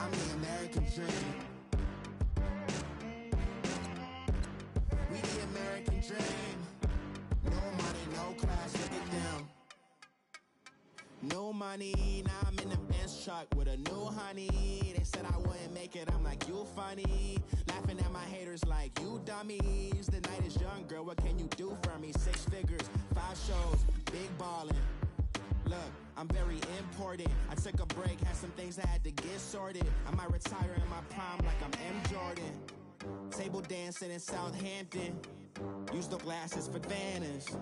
I'm the American dream. We the American dream. No money, no class, look at them. No money, now I'm in the Benz truck with a new honey. They said I wouldn't make it, I'm like, you funny. Laughing at my haters like, you dummies. The night is young, girl, what can you do for me? 6 figures, 5 shows, big ballin'. Look, I'm very important. I took a break, had some things I had to get sorted. I might retire in my prime like I'm M. Jordan. Table dancing in Southampton. Use the glasses for Vannas.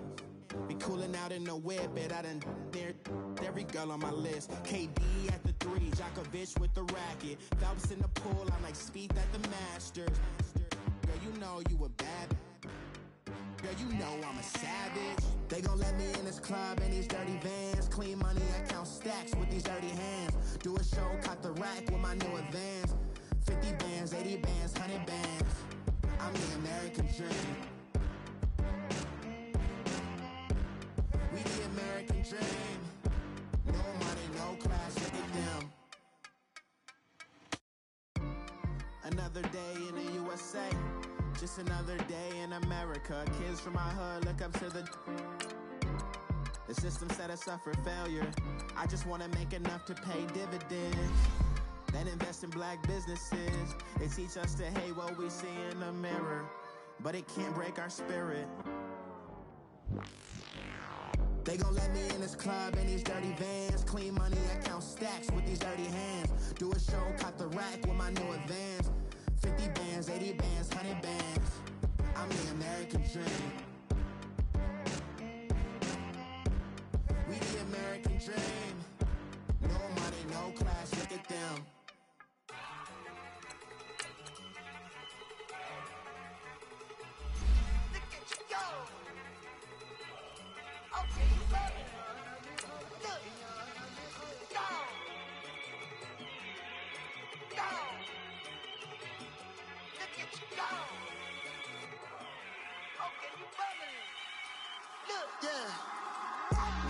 Be cooling out in the whip, but I done near every girl on my list. KD at the 3, Djokovic with the racket. Phelps in the pool, I'm like Spieth at the Masters. Girl, you know you a bad. Girl, you know I'm a savage. They gon' let me in this club in these dirty vans. Clean money, I count stacks with these dirty hands. Do a show, cut the rack with my new advance. 50 bands, 80 bands, 100 bands. I'm the American dream. We the American dream. No money, no class, look at them. Another day in the USA. Just another day in America. Kids from my hood look up to the system set us up for failure. I just wanna make enough to pay dividends. Then invest in black businesses. They teach us to hate what we see in the mirror, but it can't break our spirit. They gon' let me in this club in these dirty vans. Clean money, I count stacks with these dirty hands. Do a show, cut the rack with my new advance. 50 bands, 80 bands, 100 bands. I'm the American dream. We the American dream. No money, no class, look at them. Look at you go. Okay, you better. Look. Go. Go. Look at you go. Okay, you bubbling. Look. Yeah.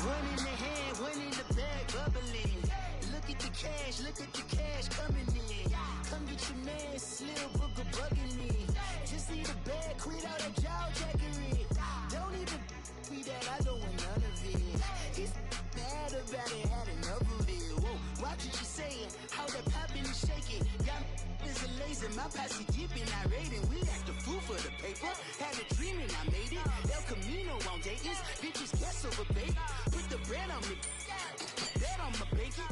One in the hand, one in the bag, bubbling. Look at the cash coming in. Come get your man, Slim Booker bugging me. Just need a bag, quit all that jaw jackery. Don't even be that, I don't want none of it. It's bad about it, had enough of it. Whoa, watch what you saying, how that poppin' and shaking. Got is a laser, my posse dipping, I raiding. We act a fool for the paper. Had a dream and I made it. El Camino on Dayton's, bitches guess over bait. Put the bread on me, bet on my bacon.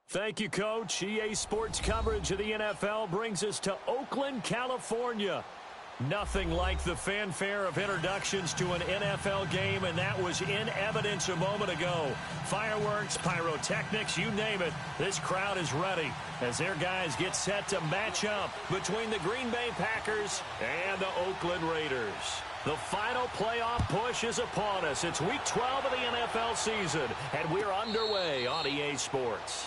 Thank you, Coach. EA Sports coverage of the NFL brings us to Oakland, California. Nothing like the fanfare of introductions to an NFL game, and that was in evidence a moment ago. Fireworks, pyrotechnics, you name it. This crowd is ready as their guys get set to match up between the Green Bay Packers and the Oakland Raiders. The final playoff push is upon us. It's Week 12 of the NFL season, and we're underway on EA Sports.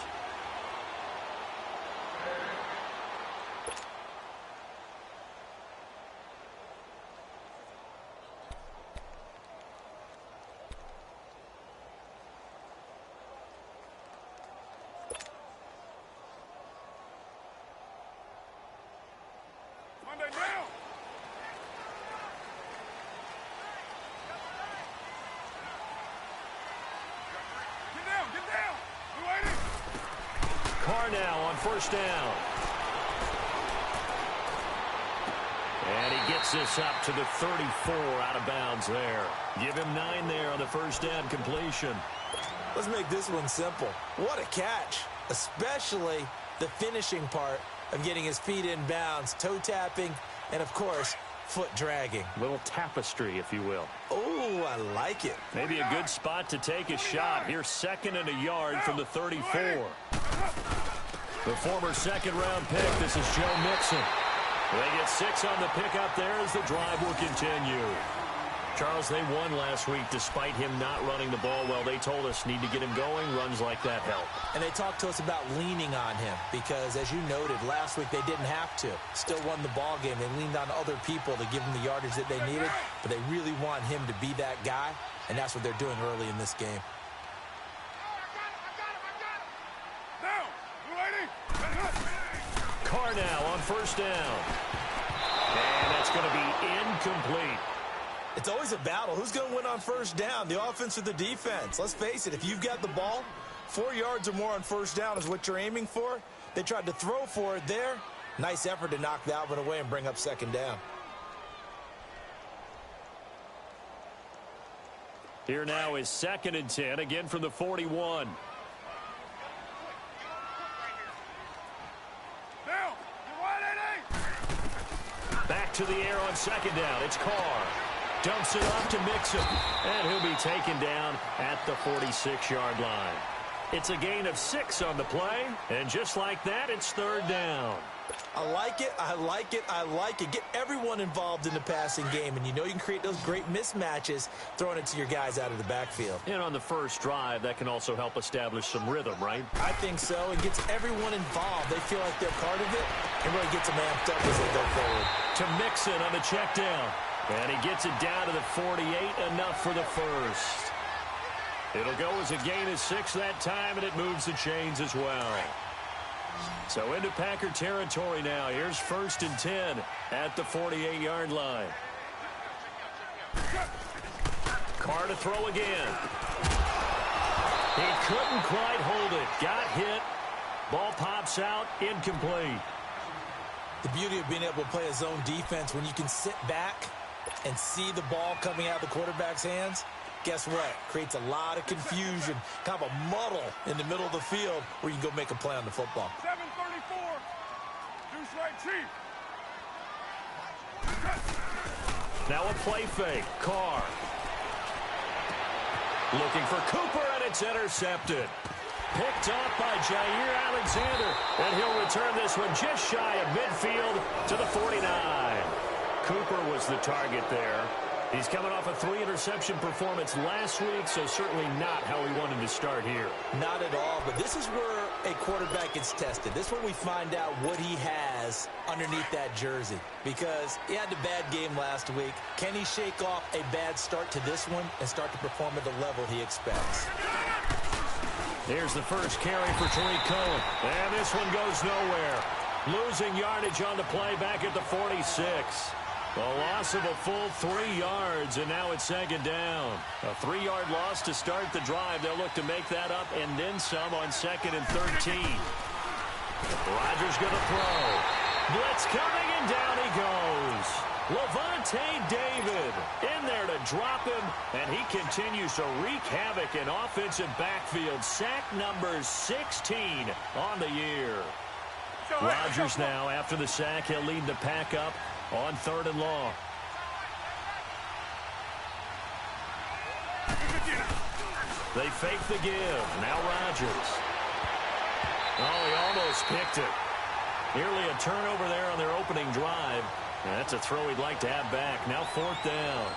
Now on first down. And he gets this up to the 34 out of bounds there. Give him 9 there on the first down completion. Let's make this one simple. What a catch, especially the finishing part of getting his feet in bounds, toe tapping, and of course, foot dragging. Little tapestry, if you will. Oh, I like it. Maybe a good spot to take a shot. Here's 2nd and a yard from the 34. The former second-round pick, this is Joe Mixon. They get 6 on the pickup there as the drive will continue. Charles, they won last week despite him not running the ball well. They told us need to get him going. Runs like that help. And they talked to us about leaning on him because, as you noted, last week they didn't have to. Still won the ball game. They leaned on other people to give them the yardage that they needed, but they really want him to be that guy, and that's what they're doing early in this game. Now, you ready? now on first down. And that's going to be incomplete. It's always a battle. Who's going to win on first down, the offense or the defense? Let's face it, if you've got the ball, 4 yards or more on first down is what you're aiming for. They tried to throw for it there. Nice effort to knock that one away and bring up second down. Here now is 2nd and 10, again from the 41. Back to the air on second down. It's Carr. Dumps it off to Mixon. And he'll be taken down at the 46-yard line. It's a gain of 6 on the play. And just like that, it's 3rd down. I like it, I like it, I like it. Get everyone involved in the passing game, and you know you can create those great mismatches throwing it to your guys out of the backfield. And on the first drive, that can also help establish some rhythm, right? I think so. It gets everyone involved. They feel like they're part of it, and really gets them amped up as they go forward. To Mixon on the check down. And he gets it down to the 48, enough for the first. It'll go as a gain of 6 that time, and it moves the chains as well. So into Packer territory now. Here's 1st and 10 at the 48-yard line. Carr to throw again. He couldn't quite hold it. Got hit. Ball pops out. Incomplete. The beauty of being able to play a zone defense when you can sit back and see the ball coming out of the quarterback's hands. Guess what? Creates a lot of confusion, kind of a muddle in the middle of the field where you can go make a play on the football. 734. Deuce right, Chief. Now a play fake. Carr. Looking for Cooper, and it's intercepted. Picked off by Jair Alexander. And he'll return this one just shy of midfield to the 49. Cooper was the target there. He's coming off a 3-interception performance last week, so certainly not how he wanted to start here. Not at all, but this is where a quarterback gets tested. This is where we find out what he has underneath that jersey, because he had a bad game last week. Can he shake off a bad start to this one and start to perform at the level he expects? Here's the first carry for Tariq Cohen, and this one goes nowhere. Losing yardage on the play back at the 46. A loss of a full 3 yards, and now it's 2nd down. A 3-yard loss to start the drive. They'll look to make that up and then some on 2nd and 13. Rodgers going to throw. Blitz coming, and down he goes. Levante David in there to drop him, and he continues to wreak havoc in offensive backfield. Sack number 16 on the year. Rodgers now, after the sack, he'll lead the pack up on 3rd and long. They fake the give. Now Rodgers. Oh, he almost picked it. Nearly a turnover there on their opening drive. That's a throw he'd like to have back. Now 4th down.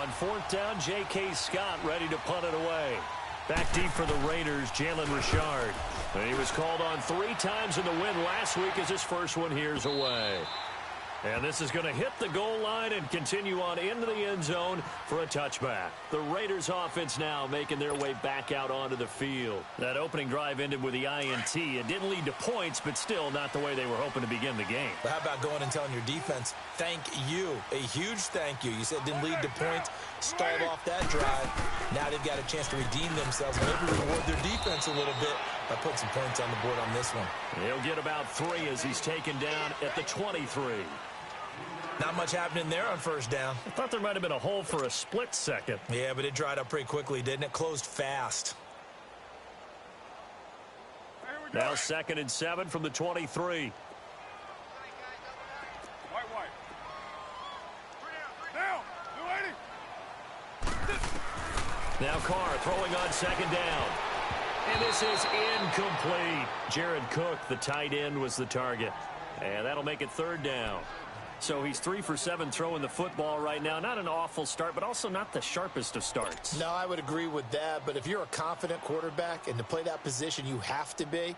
On 4th down, J.K. Scott ready to punt it away. Back deep for the Raiders, Jalen Richard. And he was called on 3 times in the win last week as his first one here's away. And this is going to hit the goal line and continue on into the end zone for a touchback. The Raiders offense now making their way back out onto the field. That opening drive ended with the INT. It didn't lead to points, but still not the way they were hoping to begin the game. But how about going and telling your defense, thank you, a huge thank you. You said it didn't lead to points, stalled off that drive. Now they've got a chance to redeem themselves and maybe reward their defense a little bit by putting some points on the board on this one. He'll get about 3 as he's taken down at the 23. Not much happening there on 1st down. I thought there might have been a hole for a split second. Yeah, but it dried up pretty quickly, didn't it? Closed fast. Now 2nd and 7 from the 23. White. Down. 280. Now Carr throwing on 2nd down. And this is incomplete. Jared Cook, the tight end, was the target. And that'll make it 3rd down. So he's 3 for 7 throwing the football right now. Not an awful start, but also not the sharpest of starts. No, I would agree with that. But if you're a confident quarterback and to play that position you have to be,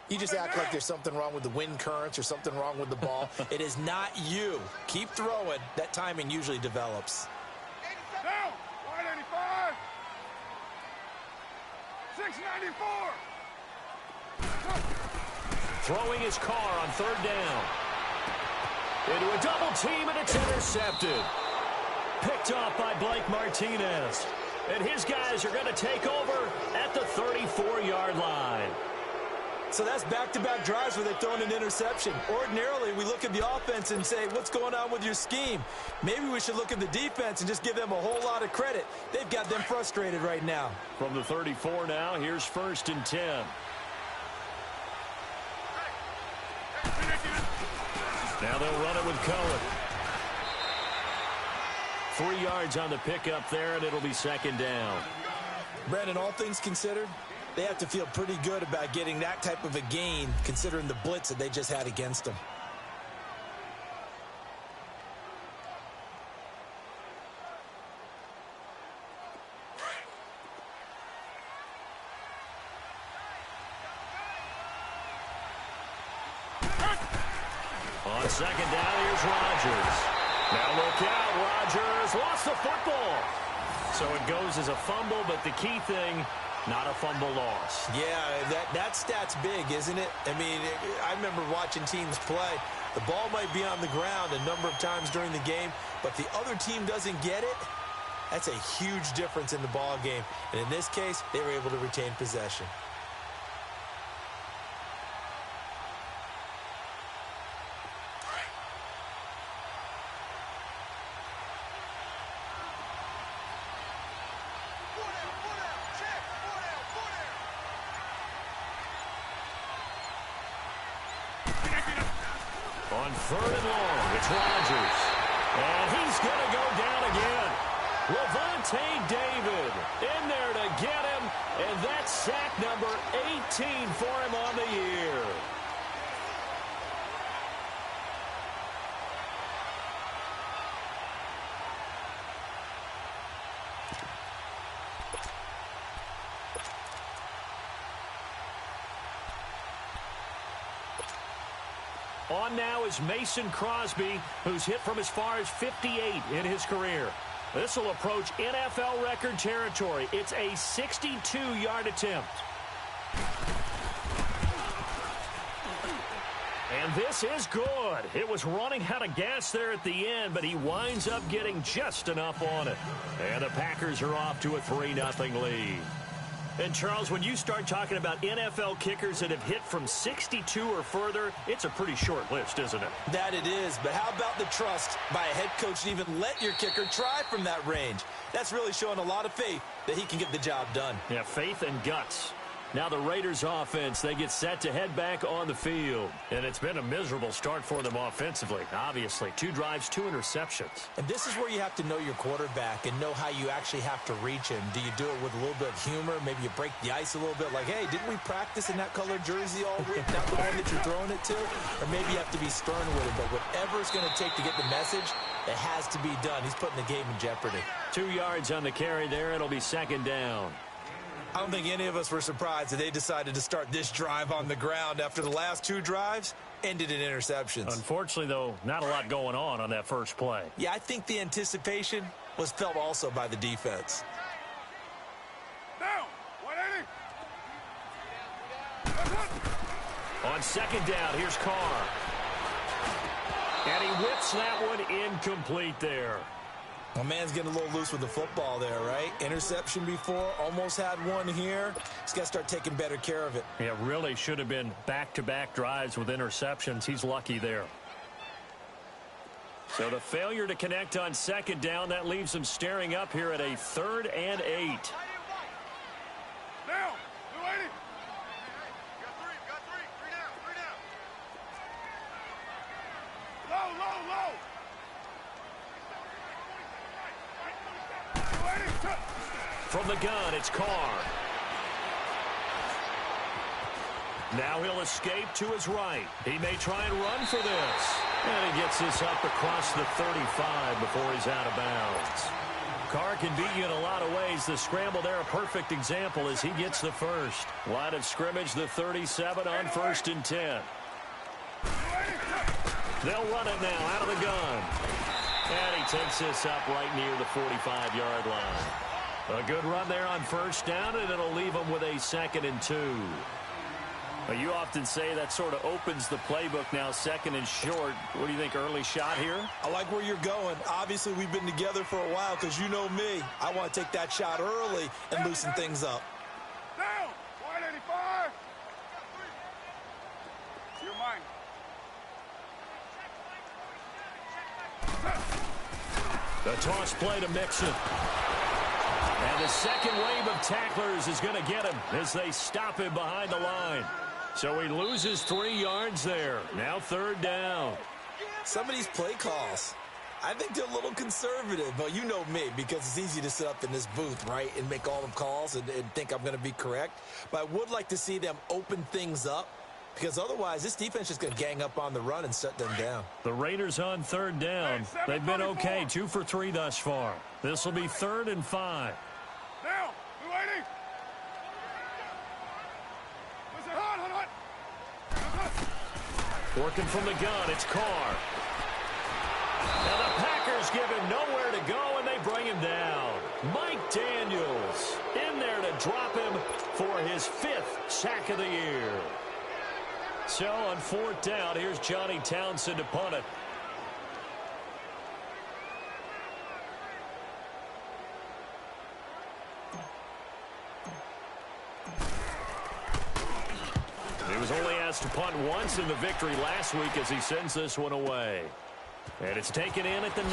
you just act like there's something wrong with the wind currents or something wrong with the ball. It is not you. Keep throwing. That timing usually develops. Down. 185. 694. throwing his car on third down. Into a double team, and it's intercepted. Picked off by Blake Martinez. And his guys are going to take over at the 34-yard line. So that's back-to-back drives where they throw in an interception. Ordinarily, we look at the offense and say, what's going on with your scheme? Maybe we should look at the defense and just give them a whole lot of credit. They've got them frustrated right now. From the 34 now, here's 1st and 10. Now they'll run it with Cohen. 3 yards on the pickup there, and it'll be 2nd down. Brandon, all things considered, they have to feel pretty good about getting that type of a gain, considering the blitz that they just had against them. On 2nd down, here's Rodgers. Now look out, Rodgers lost the football. So it goes as a fumble, but the key thing, not a fumble loss. Yeah, that stat's big, isn't it? I mean, I remember watching teams play. The ball might be on the ground a number of times during the game, but the other team doesn't get it. That's a huge difference in the ball game. And in this case, they were able to retain possession. On 3rd and long, it's Rodgers. And he's going to go down again. Levante David in there to get him. And that's sack number 18 for him on the year. On now is Mason Crosby, who's hit from as far as 58 in his career. This will approach NFL record territory. It's a 62-yard attempt. And this is good. It was running out of gas there at the end, but he winds up getting just enough on it. And the Packers are off to a 3-0 lead. And, Charles, when you start talking about NFL kickers that have hit from 62 or further, it's a pretty short list, isn't it? That it is, but how about the trust by a head coach to even let your kicker try from that range? That's really showing a lot of faith that he can get the job done. Yeah, faith and guts. Now the Raiders offense, they get set to head back on the field. And it's been a miserable start for them offensively, obviously. 2 drives, 2 interceptions. And this is where you have to know your quarterback and know how you actually have to reach him. Do you do it with a little bit of humor? Maybe you break the ice a little bit like, hey, didn't we practice in that colored jersey all week? Not the one that you're throwing it to? Or maybe you have to be stern with it. But whatever it's going to take to get the message, it has to be done. He's putting the game in jeopardy. 2 yards on the carry there. It'll be 2nd down. I don't think any of us were surprised that they decided to start this drive on the ground after the last 2 drives ended in interceptions. Unfortunately, though, not a lot going on that first play. Yeah, I think the anticipation was felt also by the defense. Down! 180! On 2nd down, here's Carr. And he whips that one incomplete there. My man's getting a little loose with the football there, right? Interception before, almost had one here. He's got to start taking better care of it. Yeah, really should have been back-to-back drives with interceptions. He's lucky there. So the failure to connect on 2nd down, that leaves him staring up here at a 3rd and 8. Down! 280! Got 3 down! Low! From the gun, it's Carr. Now he'll escape to his right. He may try and run for this. And he gets this up across the 35 before he's out of bounds. Carr can beat you in a lot of ways. The scramble there, a perfect example as he gets the first. Line of scrimmage, the 37 on 1st and 10. They'll run it now out of the gun. And he takes this up right near the 45-yard line. A good run there on 1st down, and it'll leave him with a 2nd and 2. Well, you often say that sort of opens the playbook now, second and short. What do you think, early shot here? I like where you're going. Obviously, we've been together for a while because you know me. I want to take that shot early and loosen things up. Down! 185! You're mine. The toss play to Mixon. And the second wave of tacklers is going to get him as they stop him behind the line. So he loses 3 yards there. Now third down. Some of these play calls, I think they're a little conservative. But you know me, because it's easy to sit up in this booth, right, and make all the calls and think I'm going to be correct. But I would like to see them open things up, because otherwise this defense is going to gang up on the run and shut them down. The Raiders on third down. They've been okay, 2 for 3 thus far. This will be 3rd and 5. Down! 280! Listen, hot. Working from the gun, it's Carr. Now the Packers give him nowhere to go, and they bring him down. Mike Daniels in there to drop him for his 5th sack of the year. So on 4th down, here's Johnny Townsend to punt it. He was only asked to punt once in the victory last week as he sends this one away. And it's taken in at the 9.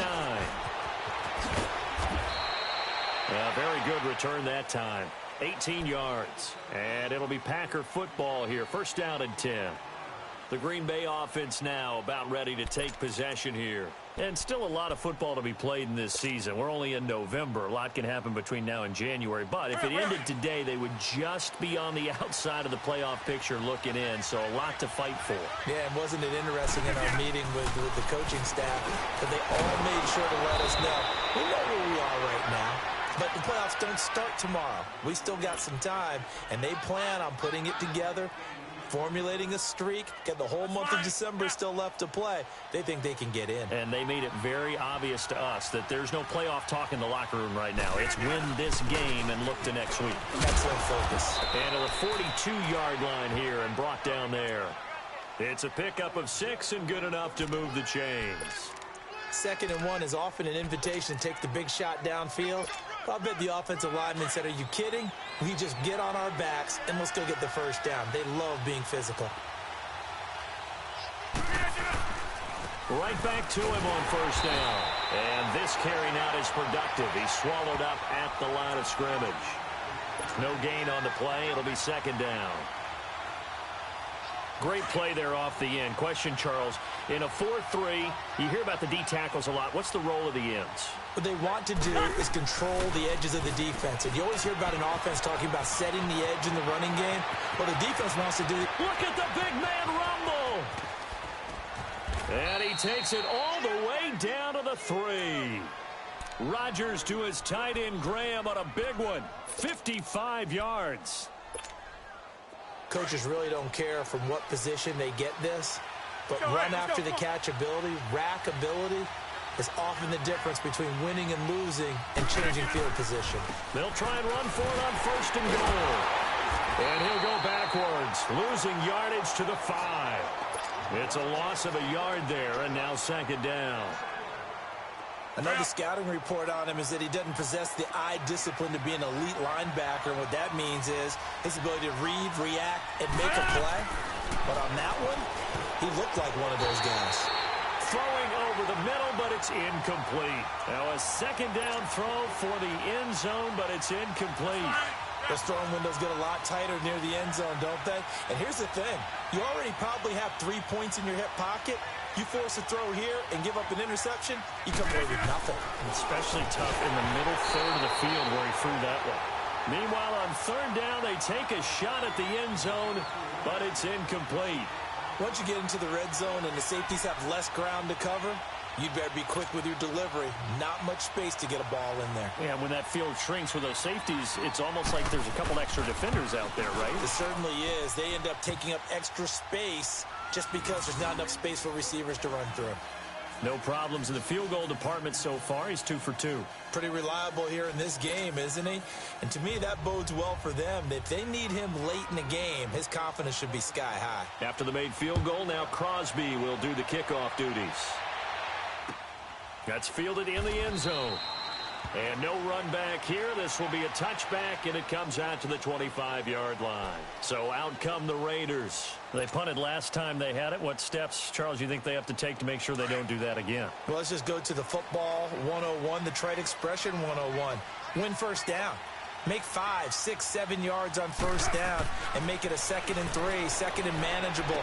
Very good return that time. 18 yards. And it'll be Packer football here. 1st down and 10. The Green Bay offense now about ready to take possession here. And still a lot of football to be played in this season. We're only in November. A lot can happen between now and January. But if it ended today, they would just be on the outside of the playoff picture looking in. So a lot to fight for. Yeah, and wasn't it interesting in our meeting with the coaching staff that they all made sure to let us know, we know where we are right now. But the playoffs don't start tomorrow. We still got some time, and they plan on putting it together, formulating a streak, get the whole month of December still left to play. They think they can get in. And they made it very obvious to us that there's no playoff talk in the locker room right now. It's win this game and look to next week. Excellent focus. And to the 42-yard line here and brought down there. It's a pickup of 6 and good enough to move the chains. 2nd and 1 is often an invitation to take the big shot downfield. I bet the offensive lineman said, are you kidding? We just get on our backs and we'll still get the 1st down. They love being physical. Right back to him on 1st down. And this carry not as productive. He's swallowed up at the line of scrimmage. No gain on the play. It'll be 2nd down. Great play there off the end. Question, Charles, in a 4-3, you hear about the D tackles a lot. What's the role of the ends? What they want to do is control the edges of the defense. And you always hear about an offense talking about setting the edge in the running game. What the defense wants to do... Look at the big man rumble! And he takes it all the way down to the 3. Rodgers to his tight end Graham on a big one. 55 yards. Coaches really don't care from what position they get this, but run after the catch ability, rack ability, is often the difference between winning and losing and changing field position. They'll try and run for it on 1st and goal. And he'll go backwards, losing yardage to the 5. It's a loss of a yard there, and now 2nd down. Another scouting report on him is that he doesn't possess the eye discipline to be an elite linebacker. And what that means is his ability to read, react, and make a play. But on that one, he looked like one of those guys. Throwing over the middle, but it's incomplete. Now a 2nd down throw for the end zone, but it's incomplete. Those throwing windows get a lot tighter near the end zone, don't they? And here's the thing. You already probably have 3 points in your hip pocket. You force a throw here and give up an interception, you come away with nothing. Especially tough in the middle third of the field where he threw that one. Meanwhile, on 3rd down, they take a shot at the end zone, but it's incomplete. Once you get into the red zone and the safeties have less ground to cover, you'd better be quick with your delivery. Not much space to get a ball in there. Yeah, when that field shrinks with those safeties, it's almost like there's a couple extra defenders out there, right? It certainly is. They end up taking up extra space just because there's not enough space for receivers to run through. No problems in the field goal department so far. He's 2 for 2. Pretty reliable here in this game, isn't he? And to me, that bodes well for them. If they need him late in the game, his confidence should be sky high. After the made field goal, now Crosby will do the kickoff duties. That's fielded in the end zone. And no run back here. This will be a touchback, and it comes out to the 25-yard line. So out come the Raiders. They punted last time they had it. What steps, Charles, you think they have to take to make sure they don't do that again? Well, let's just go to the football 101, the trade expression 101. Win first down. Make 5, 6, 7 yards on first down and make it a 2nd and 3, 2nd and manageable.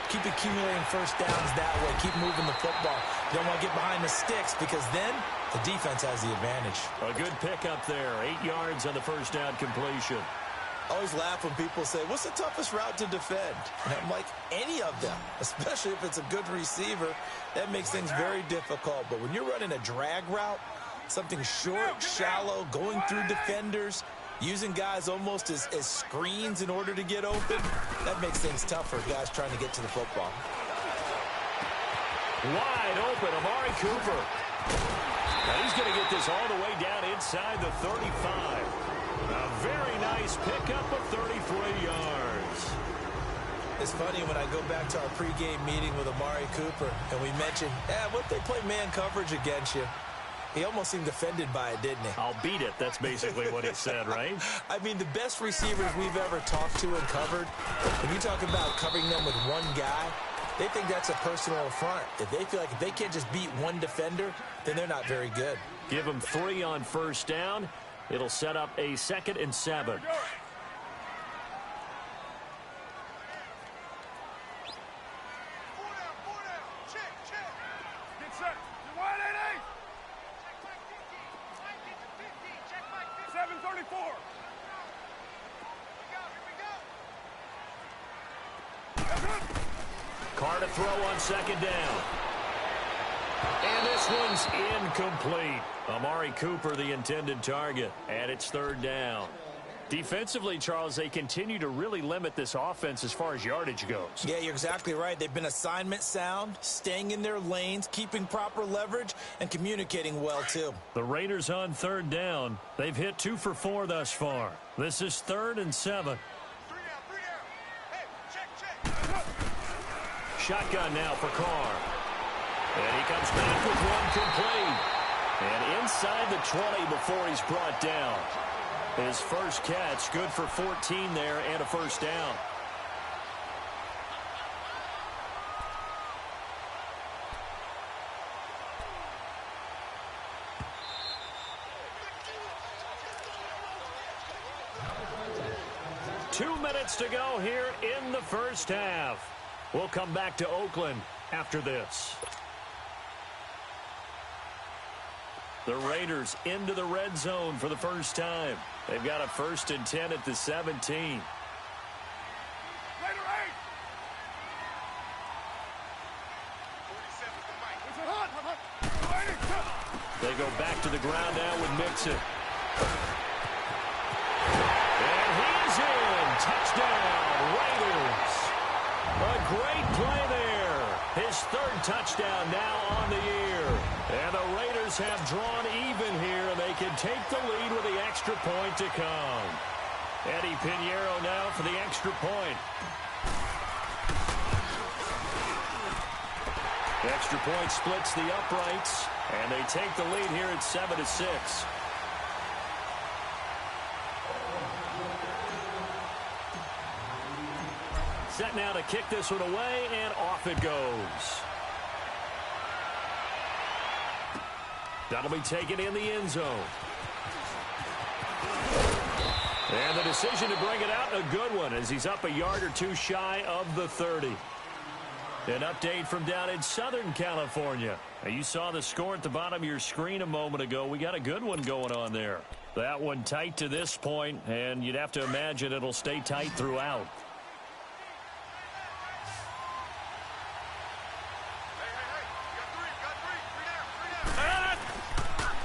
Keep accumulating first downs that way. Keep moving the football. You don't want to get behind the sticks because then the defense has the advantage. A good pickup there. 8 yards on the first down completion. I always laugh when people say, what's the toughest route to defend? And I'm like, any of them, especially if it's a good receiver. That makes things very difficult. But when you're running a drag route, something short, shallow, going through defenders, using guys almost as screens in order to get open, that makes things tough for guys trying to get to the football. Wide open, Amari Cooper. Now he's going to get this all the way down inside the 35. A very nice pickup of 33 yards. It's funny when I go back to our pregame meeting with Amari Cooper and we mentioned, what if they play man coverage against you? He almost seemed offended by it, didn't he? I'll beat it. That's basically what he said, right? I mean, the best receivers we've ever talked to and covered, when you talk about covering them with one guy, they think that's a personal affront. If they feel like if they can't just beat one defender, then they're not very good. Give them 3 on first down. It'll set up a 2nd and 7. Carr to throw on 2nd down. And this one's incomplete. Amari Cooper, the intended target. And it's 3rd down. Defensively, Charles, they continue to really limit this offense as far as yardage goes. Yeah, you're exactly right. They've been assignment sound, staying in their lanes, keeping proper leverage, and communicating well, too. The Raiders on 3rd down. They've hit 2 for 4 thus far. This is 3rd and 7. Shotgun now for Carr. And he comes back with one complete. And inside the 20 before he's brought down. His first catch, good for 14 there and a first down. Two minutes to go here in the first half. We'll come back to Oakland after this. The Raiders into the red zone for the first time. They've got a 1st and 10 at the 17. They go back to the ground now with Mixon. And he's in. Touchdown, Raiders. A great play there. His 3rd touchdown now on the year. And the Raiders have drawn even here, and they can take the lead with the extra point to come. Eddie Pinheiro now for the extra point. The extra point splits the uprights, and they take the lead here at 7-6. Set now to kick this one away, and off it goes. That'll be taken in the end zone. And the decision to bring it out, a good one, as he's up a yard or 2 shy of the 30. An update from down in Southern California. Now, you saw the score at the bottom of your screen a moment ago. We got a good one going on there. That one tight to this point, and you'd have to imagine it'll stay tight throughout.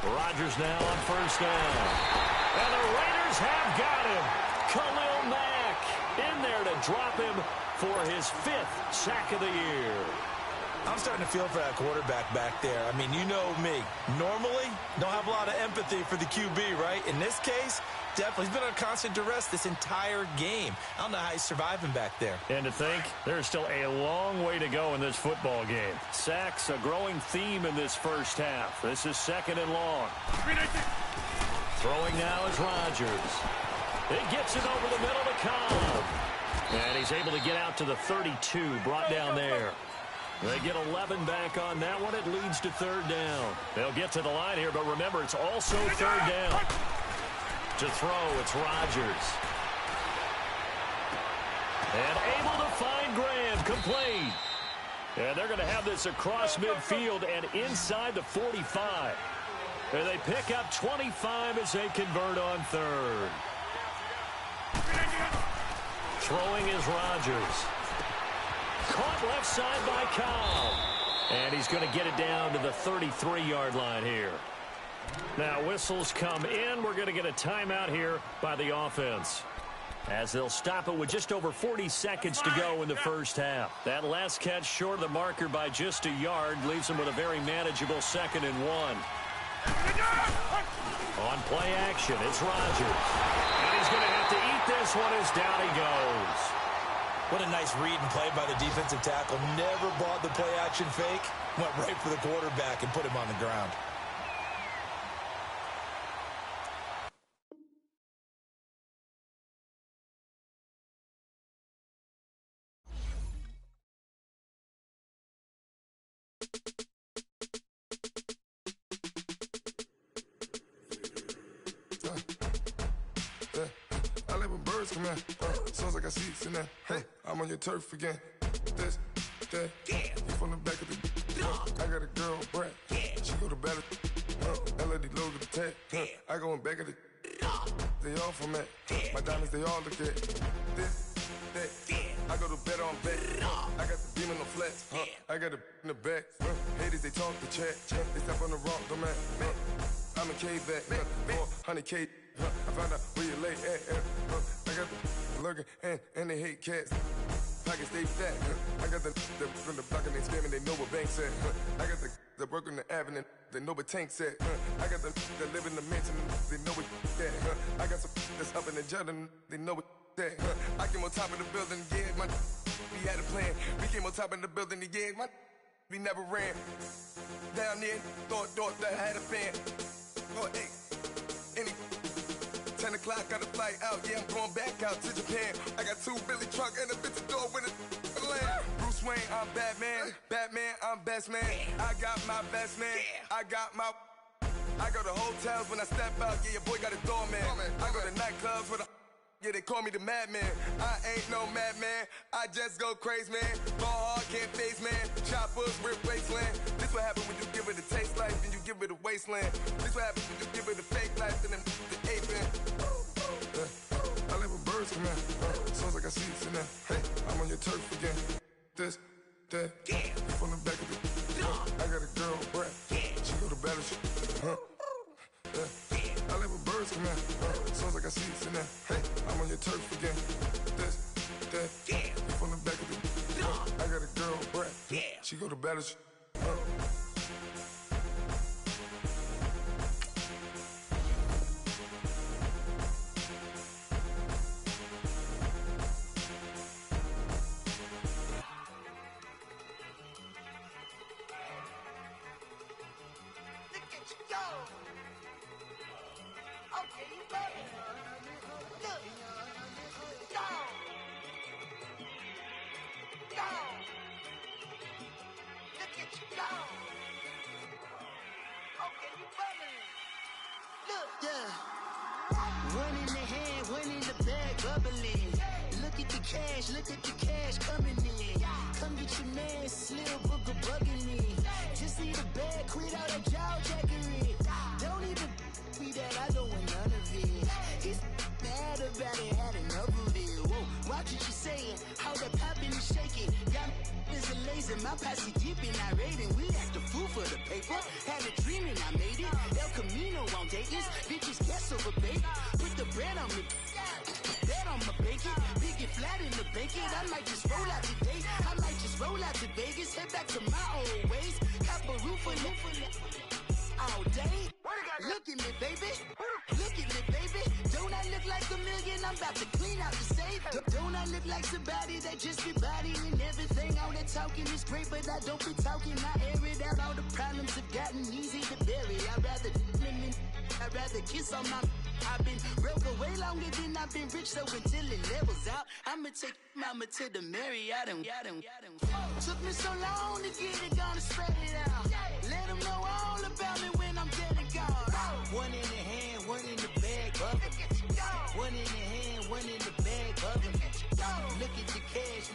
Rodgers now on first down. And the Raiders have got him. Khalil Mack in there to drop him for his 5th sack of the year. I'm starting to feel for that quarterback back there. I mean, you know me. Normally, don't have a lot of empathy for the QB, right? In this case, definitely. He's been under constant duress this entire game. I don't know how he's surviving back there. And to think, there's still a long way to go in this football game. Sacks, a growing theme in this first half. This is 2nd and long. Throwing now is Rodgers. He gets it over the middle to Cobb. And he's able to get out to the 32, brought down there. They get 11 back on that one. It leads to 3rd down. They'll get to the line here, but remember, it's also 3rd down. To throw, it's Rodgers. And able to find Graham, complete. And they're going to have this across midfield and inside the 45. And they pick up 25 as they convert on 3rd. Throwing is Rodgers. Caught left side by Cobb. And he's going to get it down to the 33-yard line here. Now whistles come in. We're going to get a timeout here by the offense, as they'll stop it with just over 40 seconds to go in the first half. That last catch short of the marker by just a yard leaves them with a very manageable 2nd and 1. On play action, it's Rodgers. And he's going to have to eat this one as down he goes. What a nice read and play by the defensive tackle. Never bought the play action fake. Went right for the quarterback and put him on the ground. I let my birds come in. Sounds like I see seats in there. I'm on your turf again. This, that, you from the back of the. I got a girl, Brad. She go to battle. LAD low to the tag. I go in back of the. They all from that. My diamonds, they all look at. This, that. I go to bed on bed. I got the beam in the flats. I got the in the back. Haters, they talk the chat. They step on the rock, the man. I'm a K-back, 400K. I found out where you lay at. I got the lurking and they hate cats. Pockets stay fat. I got the from the block and they scamming, they know what banks at. I got the work on the avenue, they know what tanks at. I got the that live in the mansion, they know what that. I got some that's up in the Jordan, they know what that. I came on top of the building, yeah, my we had a plan. We came on top of the building, yeah, my we never ran. Down there, thought that I had a fan. Oh, hey, any 10 o'clock, got a flight out, yeah, I'm going back out to Japan. I got 2 Billy truck and a bitch door with a land. Bruce Wayne, I'm Batman. Batman, I'm best man. I got my best man. I got my. I go to hotels when I step out, yeah, your boy got a doorman. I go to nightclubs with a. Yeah, they call me the madman. I ain't no madman. I just go crazy, man. Ball hard, can't face, man. Choppers, rip wasteland. This what happens when you give it a taste life and you give it a wasteland. This what happens when you give it a fake life and then the ape in. I let my birds come in. Sounds like I see seats in there. I'm on your turf again. This, that. You from the back of the. I got a girl, Brad. She go to battle. I let my birds come in. Sounds like I see seats in there. I'm on your turf again. This, that. You from the back of the. I got a girl, Brad. She go to battle. One in the hand, one in the bag, bubbling. Look at the cash coming in. Come get your man, Slim Booker bugging me. Just see the bag, quit all that jaw jackery. Don't even be that, I don't want none of it. He's mad about it, had enough of it. Whoa, watch what you saying, how that poppin' and shaking. Got is a lazy, my posse deep and I raiding. We act the fool for the paper. Had a dream and I made it. El Camino on Dayton's, bitches guess over bait. Put the bread on me, that on my bacon. Big it flat in the bacon. I might just roll out today. I might just Let's roll out to Vegas, head back to my old ways. Have a roof all day. Look at me, baby. Look at me, baby. Don't I look like a million? I'm about to clean out the safe. Don't I look like somebody that just be bodying everything? All that talking is great, but I don't be talking. I air it out. All the problems have gotten easy to bury. I'd rather kiss on my... I've been broke way longer than I've been rich, so until it levels out, I'ma take mama to the Marriott and took me so long to get it, gonna spread it out. Let them know all about me when I'm dead and gone. One in the hand, one in the bag, bubbling. One in the hand, one in the bag, bubbling. Look at the cash,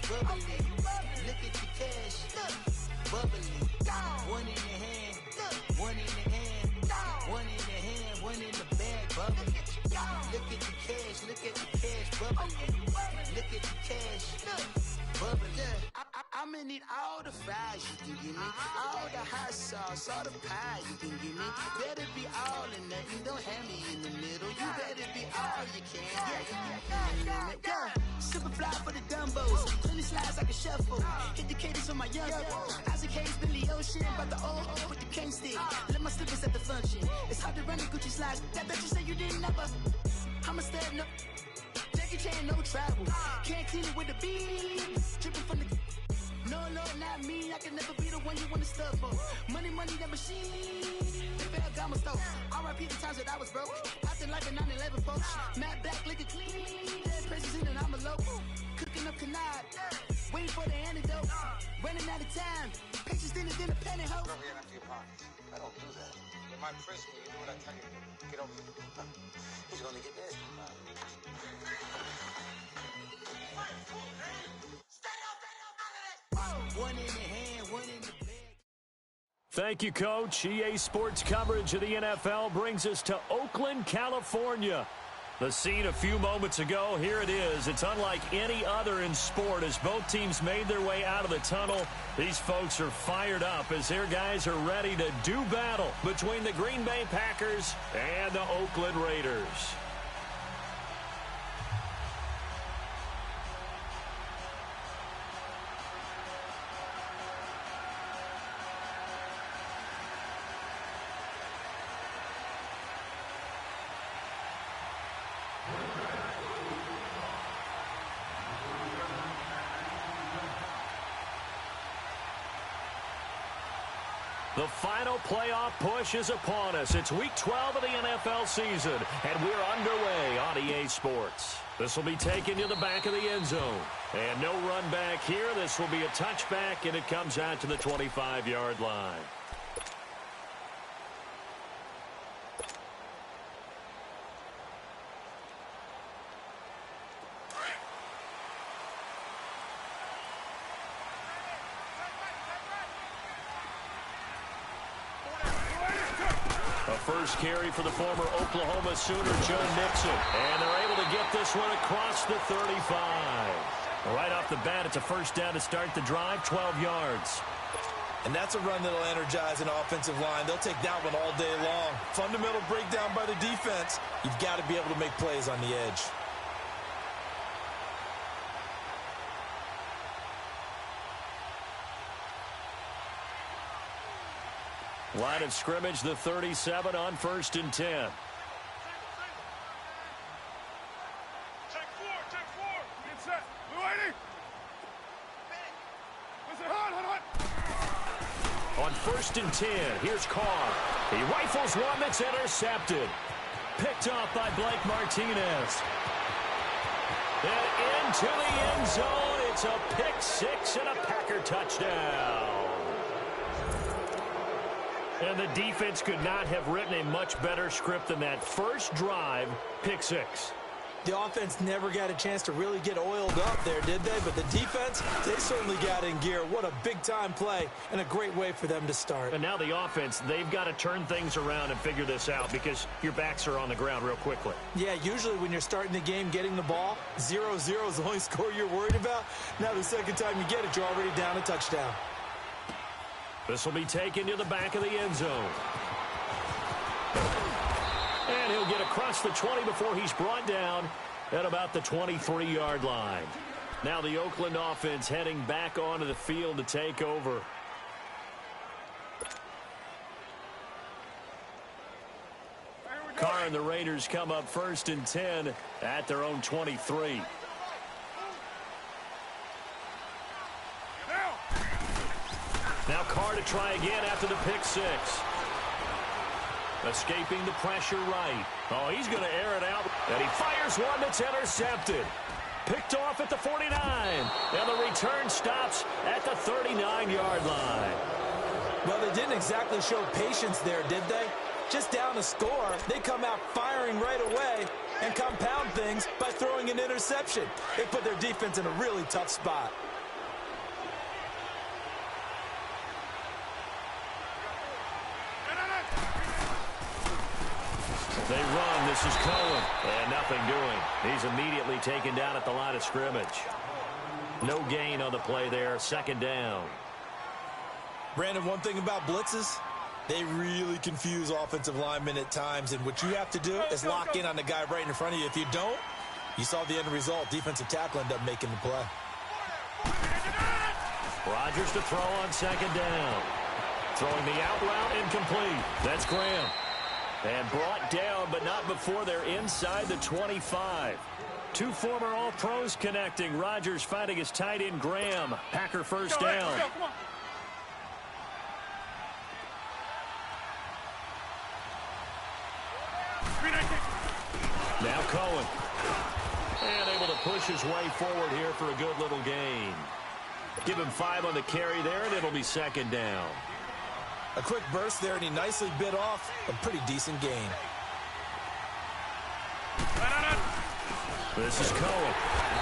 bubbling. Look at the cash, bubbling. One in the hand, one in the hand, one in the hand, one in the bag, bubbling. Look at the cash, bubbling. Look at the cash, bubbling. I'ma need all the fries you can give me, all the hot sauce, all the pie you can give me. Better be all or nothing, don't have me in the middle. You better be all you can. Yeah. Super fly for the Dumbos, 20 slides like a shuffle. Hit the cadence on my young Isaac Hayes, Billy Ocean, but the old with the cane stick. Let my slippers at the function. It's hard to run the Gucci slides. That bet you say you didn't never. I'm a stab, no. Jackie Chan, no travel. Can't clean it with a beat. Dripping from the... No, not me. I can never be the one you want to stuff for. Money, that machine. The fair got my stove. R.I.P. the times that I was broke. Acting like a 9/11 folks. Matt back, liquor clean. Dead presses in and I'm a local. Cooking up canard. Waiting for the antidote. Running out of time. Pictures thinner than a pantyhose. Go get empty your pockets. I don't do that. In my prison, you do what I tell you to. Get over here. He's gonna get this. One in the hand, one in the bag. Thank you, Coach. EA Sports coverage of the NFL brings us to Oakland, California. The scene a few moments ago, here it is. It's unlike any other in sport as both teams made their way out of the tunnel. These folks are fired up as their guys are ready to do battle between the Green Bay Packers and the Oakland Raiders. The final playoff push is upon us. It's Week 12 of the NFL season, and we're underway on EA Sports. This will be taken to the back of the end zone. And no run back here. This will be a touchback, and it comes out to the 25-yard line. First carry for the former Oklahoma Sooner, Joe Mixon. And they're able to get this one across the 35. Right off the bat, it's a first down to start the drive, 12 yards. And that's a run that'll energize an offensive line. They'll take that one all day long. Fundamental breakdown by the defense. You've got to be able to make plays on the edge. Line of scrimmage, the 37 on 1st and 10. Take four. Get set. Blue 80. Listen, hot. On 1st and 10, here's Carr. He rifles one that's intercepted. Picked off by Blake Martinez. And into the end zone. It's a pick six and a Packer touchdown. And the defense could not have written a much better script than that. First drive, pick six. The offense never got a chance to really get oiled up there, did they? But the defense, they certainly got in gear. What a big-time play and a great way for them to start. And now the offense, they've got to turn things around and figure this out because your backs are on the ground real quickly. Yeah, usually when you're starting the game, getting the ball, 0-0 is the only score you're worried about. Now the second time you get it, you're already down a touchdown. This will be taken to the back of the end zone. And he'll get across the 20 before he's brought down at about the 23-yard line. Now the Oakland offense heading back onto the field to take over. Carr and the Raiders come up 1st and 10 at their own 23. Now Carr to try again after the pick 6. Escaping the pressure right. Oh, he's going to air it out. And he fires one that's intercepted. Picked off at the 49. And the return stops at the 39-yard line. Well, they didn't exactly show patience there, did they? Just down a score, they come out firing right away and compound things by throwing an interception. They put their defense in a really tough spot. They run. This is Cohen. And nothing doing. He's immediately taken down at the line of scrimmage. No gain on the play there. 2nd down. Brandon, one thing about blitzes, they really confuse offensive linemen at times. And what you have to do is lock in on the guy right in front of you. If you don't, you saw the end result. Defensive tackle ended up making the play. Rodgers to throw on 2nd down. Throwing the out route incomplete. That's Graham. And brought down, but not before they're inside the 25. 2 former All-Pros connecting. Rodgers fighting his tight end Graham. Packer 1st down. Now Cohen. And able to push his way forward here for a good little gain. Give him 5 on the carry there, and it'll be 2nd down. A quick burst there, and he nicely bit off a pretty decent gain. This is Cohen.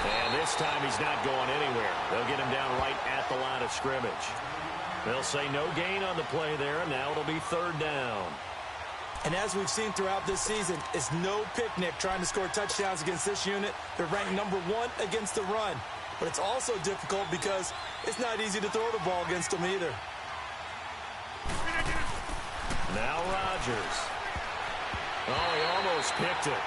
And this time he's not going anywhere. They'll get him down right at the line of scrimmage. They'll say no gain on the play there, and now it'll be 3rd down. And as we've seen throughout this season, it's no picnic trying to score touchdowns against this unit. They're ranked number 1 against the run. But it's also difficult because it's not easy to throw the ball against them either. Now Rodgers. Oh, he almost picked it.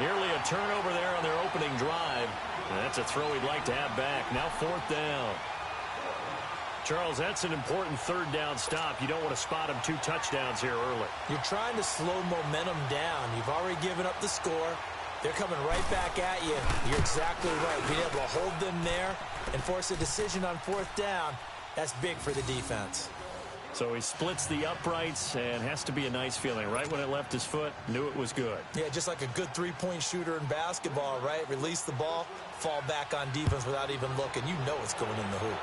Nearly a turnover there on their opening drive. And that's a throw he'd like to have back. Now 4th down. Charles, that's an important 3rd down stop. You don't want to spot him 2 touchdowns here early. You're trying to slow momentum down. You've already given up the score. They're coming right back at you. You're exactly right. Being able to hold them there and force a decision on 4th down, that's big for the defense. So he splits the uprights, and has to be a nice feeling. Right when it left his foot, knew it was good. Yeah, just like a good 3-point shooter in basketball, right? Release the ball, fall back on defense without even looking. You know it's going in the hoop.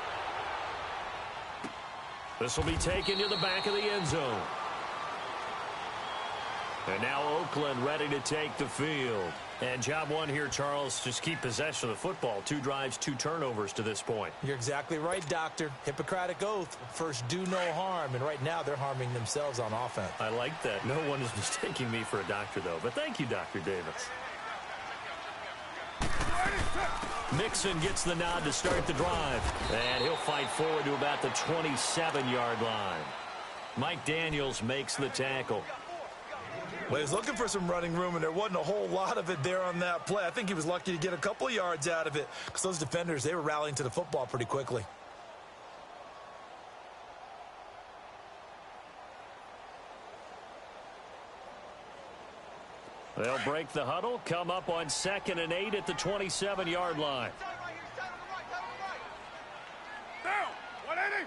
This will be taken to the back of the end zone. And now Oakland ready to take the field. And job 1 here, Charles, just keep possession of the football. 2 drives, 2 turnovers to this point. You're exactly right, Doctor. Hippocratic oath. First, do no harm. And right now, they're harming themselves on offense. I like that. No one is mistaking me for a doctor, though. But thank you, Dr. Davis. Mixon gets the nod to start the drive. And he'll fight forward to about the 27-yard line. Mike Daniels makes the tackle. Well, he was looking for some running room, and there wasn't a whole lot of it there on that play. I think he was lucky to get a couple of yards out of it because those defenders, they were rallying to the football pretty quickly. They'll break the huddle, come up on 2nd and 8 at the 27-yard line. Down! 180!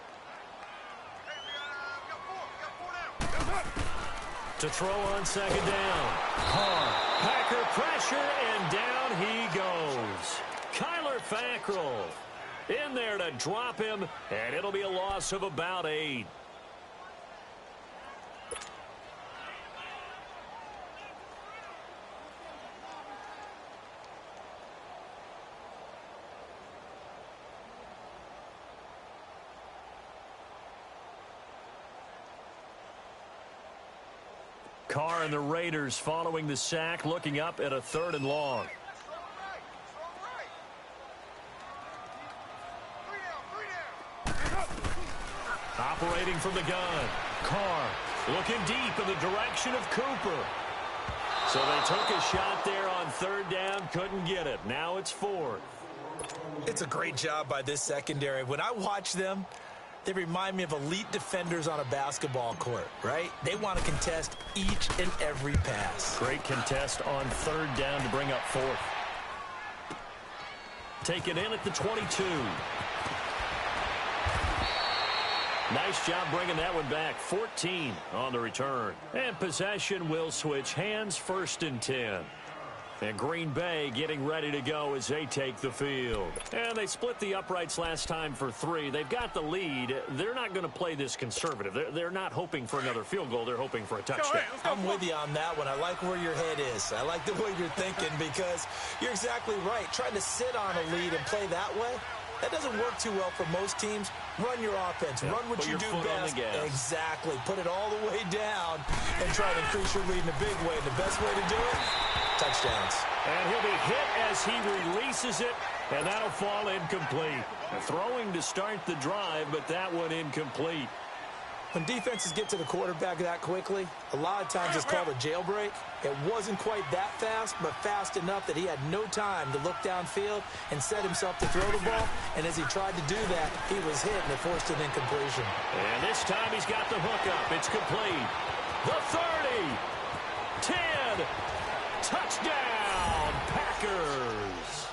To throw on 2nd down. Carr. Packer pressure, and down he goes. Kyler Fackrell in there to drop him, and it'll be a loss of about 8. Carr and the Raiders following the sack, looking up at a 3rd and long. Operating from the gun. Carr looking deep in the direction of Cooper. So they took a shot there on 3rd down, couldn't get it. Now it's 4th. It's a great job by this secondary. When I watch them, they remind me of elite defenders on a basketball court, right? They want to contest each and every pass. Great contest on third down to bring up fourth. Take it in at the 22. Nice job bringing that one back. 14 on the return. And possession will switch hands, 1st and 10. And Green Bay getting ready to go as they take the field. And they split the uprights last time for 3. They've got the lead. They're not going to play this conservative. They're not hoping for another field goal. They're hoping for a touchdown. I'm with you on that one. I like where your head is. I like the way you're thinking because you're exactly right. Trying to sit on a lead and play that way, that doesn't work too well for most teams. Run your offense. Run what you do best. Exactly. Put it all the way down and try to increase your lead in a big way. And the best way to do it, touchdowns. And he'll be hit as he releases it, and that'll fall incomplete. Throwing to start the drive, but that one incomplete. When defenses get to the quarterback that quickly, a lot of times it's called a jailbreak. It wasn't quite that fast, but fast enough that he had no time to look downfield and set himself to throw the ball. And as he tried to do that, he was hit and it forced an incompletion. And this time he's got the hookup. It's complete. The 30. 10. Touchdown, Packers.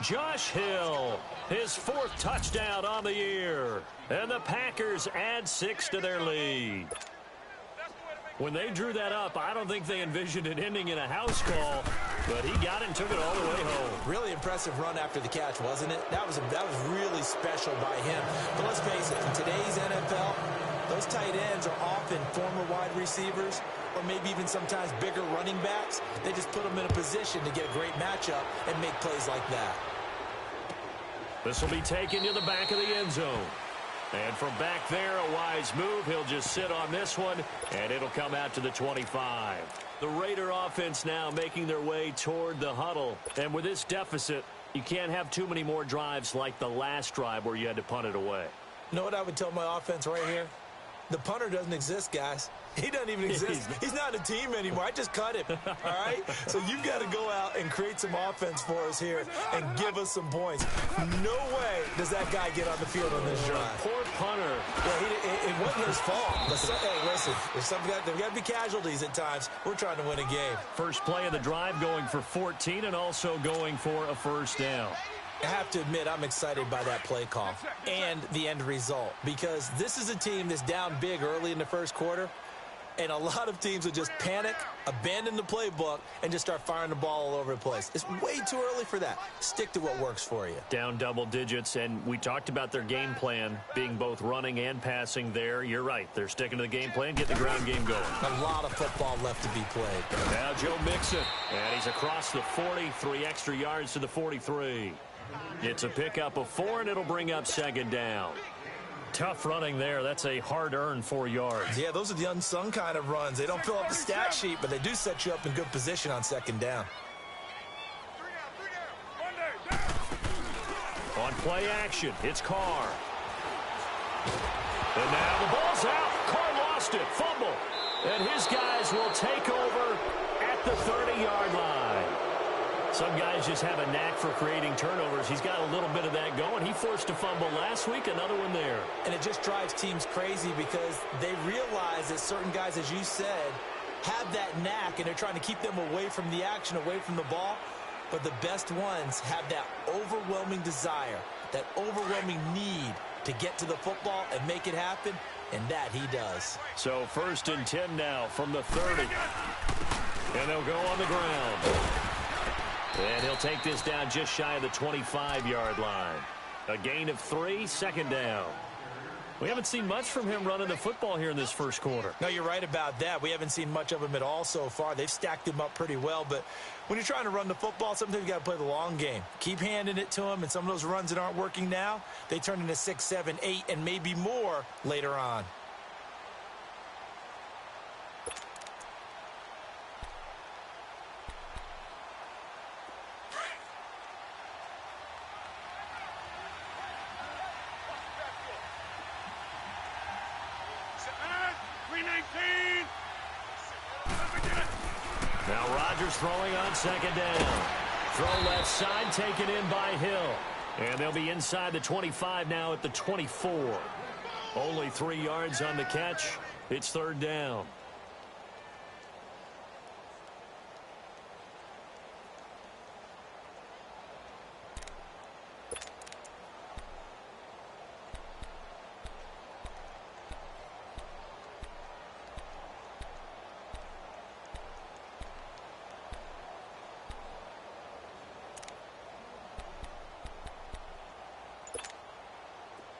Josh Hill, his 4th touchdown on the year. And the Packers add 6 to their lead. When they drew that up, I don't think they envisioned it ending in a house call, but he got it and took it all the way home. Really impressive run after the catch, wasn't it? That was really special by him. But let's face it, in today's NFL, those tight ends are often former wide receivers or maybe even sometimes bigger running backs. They just put them in a position to get a great matchup and make plays like that. This will be taken to the back of the end zone. And from back there, a wise move. He'll just sit on this one, and it'll come out to the 25. The Raider offense now making their way toward the huddle. And with this deficit, you can't have too many more drives like the last drive where you had to punt it away. You know what I would tell my offense right here? The punter doesn't exist, guys. He doesn't even exist. He's not a team anymore. I just cut him, all right? So you've got to go out and create some offense for us here and give us some points. No way does that guy get on the field on this drive. Poor punter. Yeah, it wasn't his fault. But hey, listen, there's got to be casualties at times. We're trying to win a game. First play of the drive going for 14 and also going for a 1st down. I have to admit, I'm excited by that play call and the end result because this is a team that's down big early in the first quarter, and a lot of teams will just panic, abandon the playbook, and just start firing the ball all over the place. It's way too early for that. Stick to what works for you. Down double digits, and we talked about their game plan being both running and passing there. You're right. They're sticking to the game plan, get the ground game going. A lot of football left to be played. Now Joe Mixon, and he's across the 40, 3 extra yards to the 43. It's a pickup of 4, and it'll bring up 2nd down. Tough running there. That's a hard-earned 4 yards. Yeah, those are the unsung kind of runs. They don't fill up the stat sheet, but they do set you up in good position on 2nd down. On play action, it's Carr. And now the ball's out. Carr lost it. Fumble. And his guys will take over at the 30-yard line. Some guys just have a knack for creating turnovers. He's got a little bit of that going. He forced a fumble last week, another one there. And it just drives teams crazy because they realize that certain guys, as you said, have that knack, and they're trying to keep them away from the action, away from the ball. But the best ones have that overwhelming desire, that overwhelming need to get to the football and make it happen, and that he does. So 1st and 10 now from the 30. And they'll go on the ground. And he'll take this down just shy of the 25-yard line. A gain of 3, 2nd down. We haven't seen much from him running the football here in this first quarter. No, you're right about that. We haven't seen much of him at all so far. They've stacked him up pretty well, but when you're trying to run the football, sometimes you got to play the long game. Keep handing it to him, and some of those runs that aren't working now, they turn into 6, 7, 8, and maybe more later on. Now Rodgers throwing on 2nd down. Throw left side taken in by Hill. And they'll be inside the 25 now at the 24. Only 3 yards on the catch. It's third down.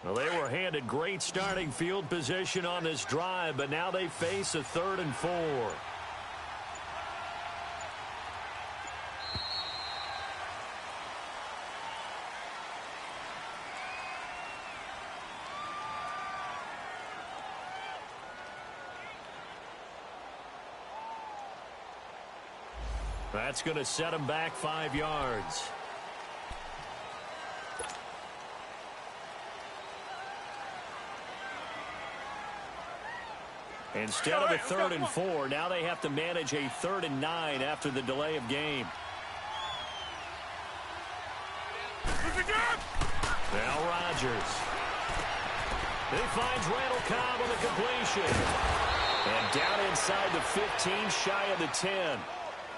Well, they were handed great starting field position on this drive, but now they face a 3rd and 4. That's going to set them back 5 yards. Instead of a 3rd and 4, now they have to manage a 3rd and 9 after the delay of game. Now Rodgers. He finds Randall Cobb on the completion. And down inside the 15, shy of the 10.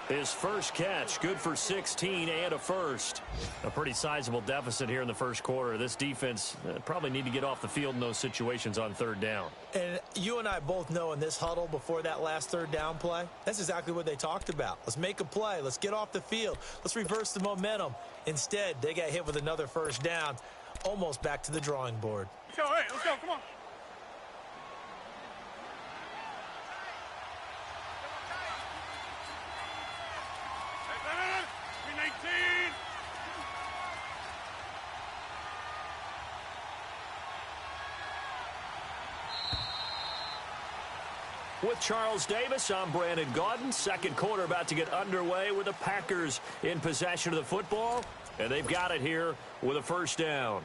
His first catch, good for 16 and a first. A pretty sizable deficit here in the first quarter. This defense probably need to get off the field in those situations on 3rd down. And you and I both know in this huddle before that last 3rd down play, that's exactly what they talked about. Let's make a play. Let's get off the field. Let's reverse the momentum. Instead, they got hit with another 1st down, almost back to the drawing board. Let's go, hey, let's go, come on. With Charles Davis, I'm Brandon Gaudin. Second quarter about to get underway with the Packers in possession of the football. And they've got it here with a 1st down.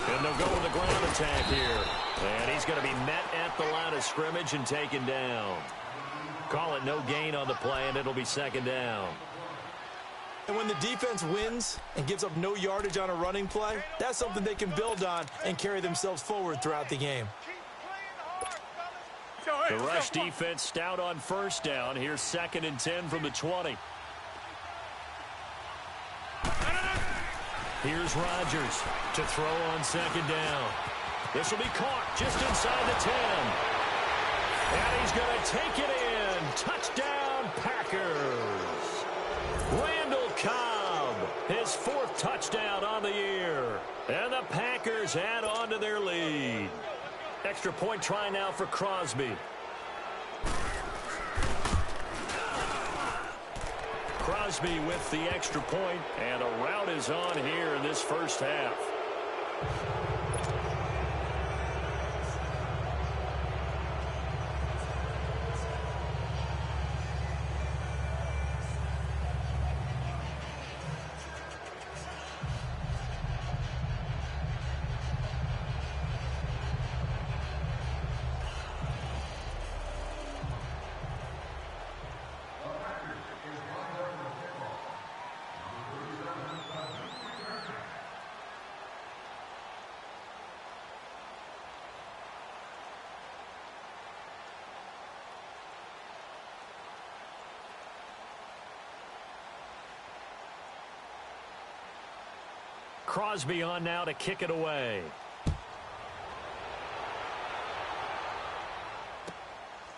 And they'll go with the ground attack here. And he's going to be met at the line of scrimmage and taken down. Call it no gain on the play, and it'll be 2nd down. And when the defense wins and gives up no yardage on a running play, that's something they can build on and carry themselves forward throughout the game. The rush defense stout on 1st down. Here's 2nd and 10 from the 20. Here's Rodgers to throw on 2nd down. This will be caught just inside the 10. And he's going to take it in. Touchdown, Packers. Randall Cobb, his 4th touchdown on the year. And the Packers add on to their lead. Extra point try now for Crosby. Crosby with the extra point, and a rout is on here in this first half. Crosby on now to kick it away.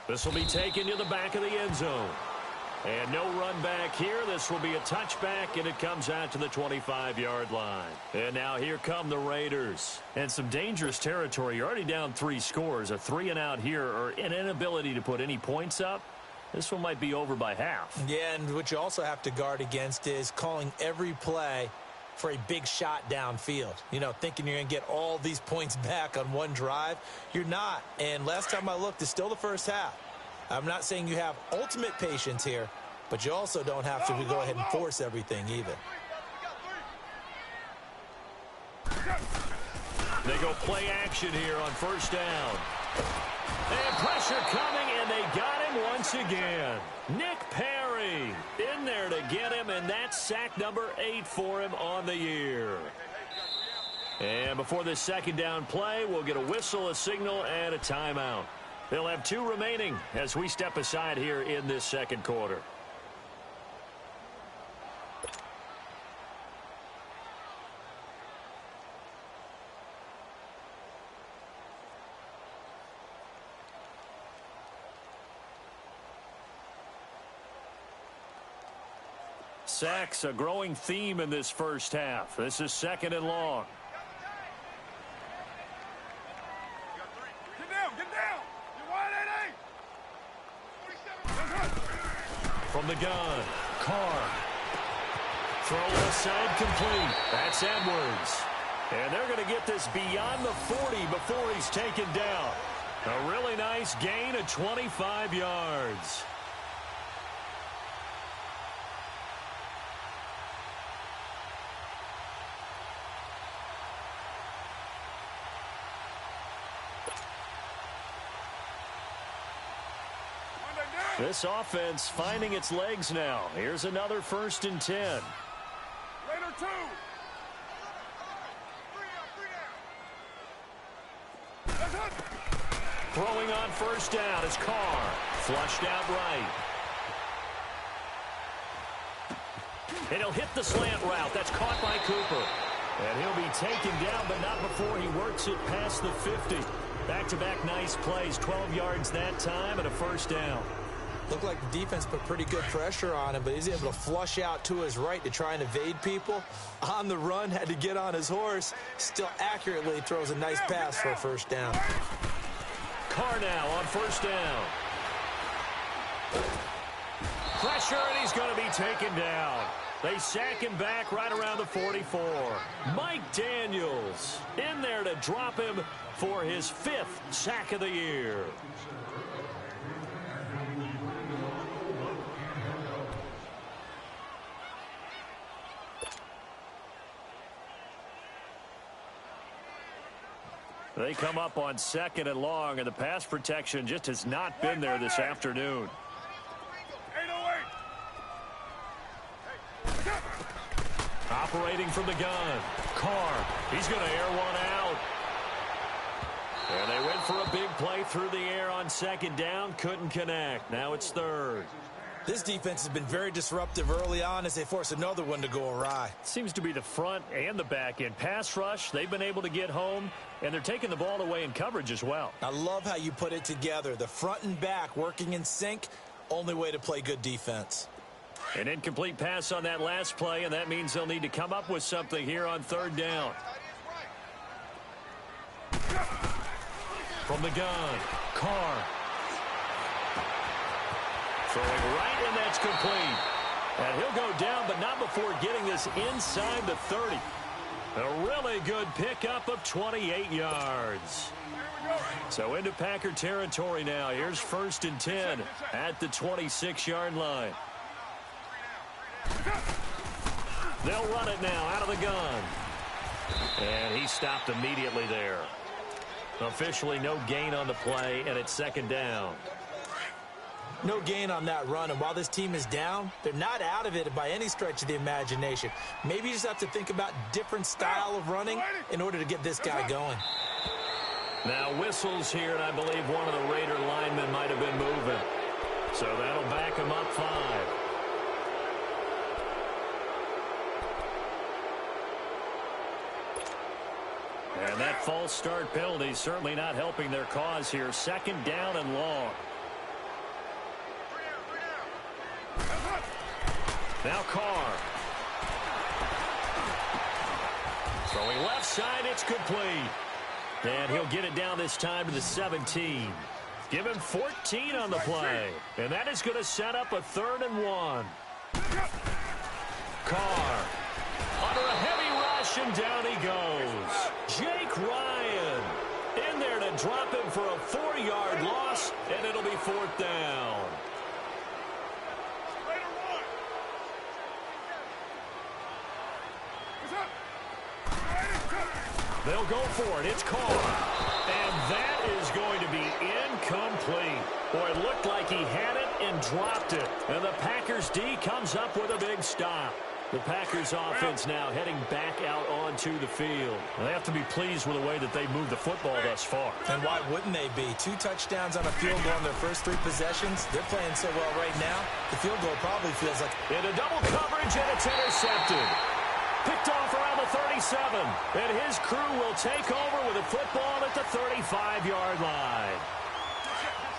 This will be taken to the back of the end zone. And no run back here. This will be a touchback, and it comes out to the 25-yard line. And now here come the Raiders. And some dangerous territory. You're already down 3 scores. A 3-and-out here, or an inability to put any points up. This one might be over by half. Yeah, and what you also have to guard against is calling every play for a big shot downfield. You know, thinking you're going to get all these points back on one drive. You're not. And last time I looked, it's still the first half. I'm not saying you have ultimate patience here, but you also don't have to go ahead and force everything either. They go play action here on first down. And pressure coming, and they got him once again. Nick Perry in there to get him, and that's sack number 8 for him on the year. And before this second down play, we'll get a whistle, a signal, and a timeout. They'll have 2 remaining as we step aside here in this second quarter. Sacks, a growing theme in this first half. This is second and long. Get down! You're wide at 8! From the gun, Carr. Throw left side complete. That's Edwards. And they're going to get this beyond the 40 before he's taken down. A really nice gain of 25 yards. This offense finding its legs now. Here's another 1st and 10. Later 2. Throwing on first down is Carr. Flushed out right. And he'll hit the slant route. That's caught by Cooper. And he'll be taken down, but not before he works it past the 50. Back-to-back nice plays. 12 yards that time and a first down. Looked like the defense put pretty good pressure on him, but he's able to flush out to his right to try and evade people. On the run, had to get on his horse. Still accurately throws a nice pass for a first down. Carr now on first down. Pressure, and he's going to be taken down. They sack him back right around the 44. Mike Daniels in there to drop him for his 5th sack of the year. They come up on 2nd and long, and the pass protection just has not been there this afternoon. 808. Operating from the gun. Carr, he's going to air one out. And they went for a big play through the air on 2nd down. Couldn't connect. Now it's 3rd. This defense has been very disruptive early on as they force another one to go awry. Seems to be the front and the back end. Pass rush, they've been able to get home, and they're taking the ball away in coverage as well. I love how you put it together. The front and back working in sync, only way to play good defense. An incomplete pass on that last play, and that means they'll need to come up with something here on 3rd down. From the gun, Carr. Throwing right, and that's complete. And he'll go down, but not before getting this inside the 30. A really good pickup of 28 yards. So into Packer territory now. Here's 1st and 10 at the 26-yard line. They'll run it now out of the gun. And he stopped immediately there. Officially no gain on the play, and it's 2nd down. No gain on that run, and while this team is down, they're not out of it by any stretch of the imagination. Maybe you just have to think about different style of running in order to get this guy going. Now whistles here, and I believe one of the Raider linemen might have been moving. So that'll back him up 5. And that false start penalty certainly not helping their cause here. 2nd down and long. Now Carr. Throwing left side, it's complete. And he'll get it down this time to the 17. Give him 14 on the play. And that is going to set up a 3rd and 1. Carr. Under a heavy rush, and down he goes. Jake Ryan in there to drop him for a 4-yard loss, and it'll be 4th down. They'll go for it. It's Carr. And that is going to be incomplete. Boy, it looked like he had it and dropped it. And the Packers D comes up with a big stop. The Packers offense now heading back out onto the field. They have to be pleased with the way that they moved the football thus far. And why wouldn't they be? 2 touchdowns on a field goal in their first 3 possessions. They're playing so well right now, the field goal probably feels like... Into double coverage, and it's intercepted. Picked off around the 37. And his crew will take over with a football at the 35-yard line.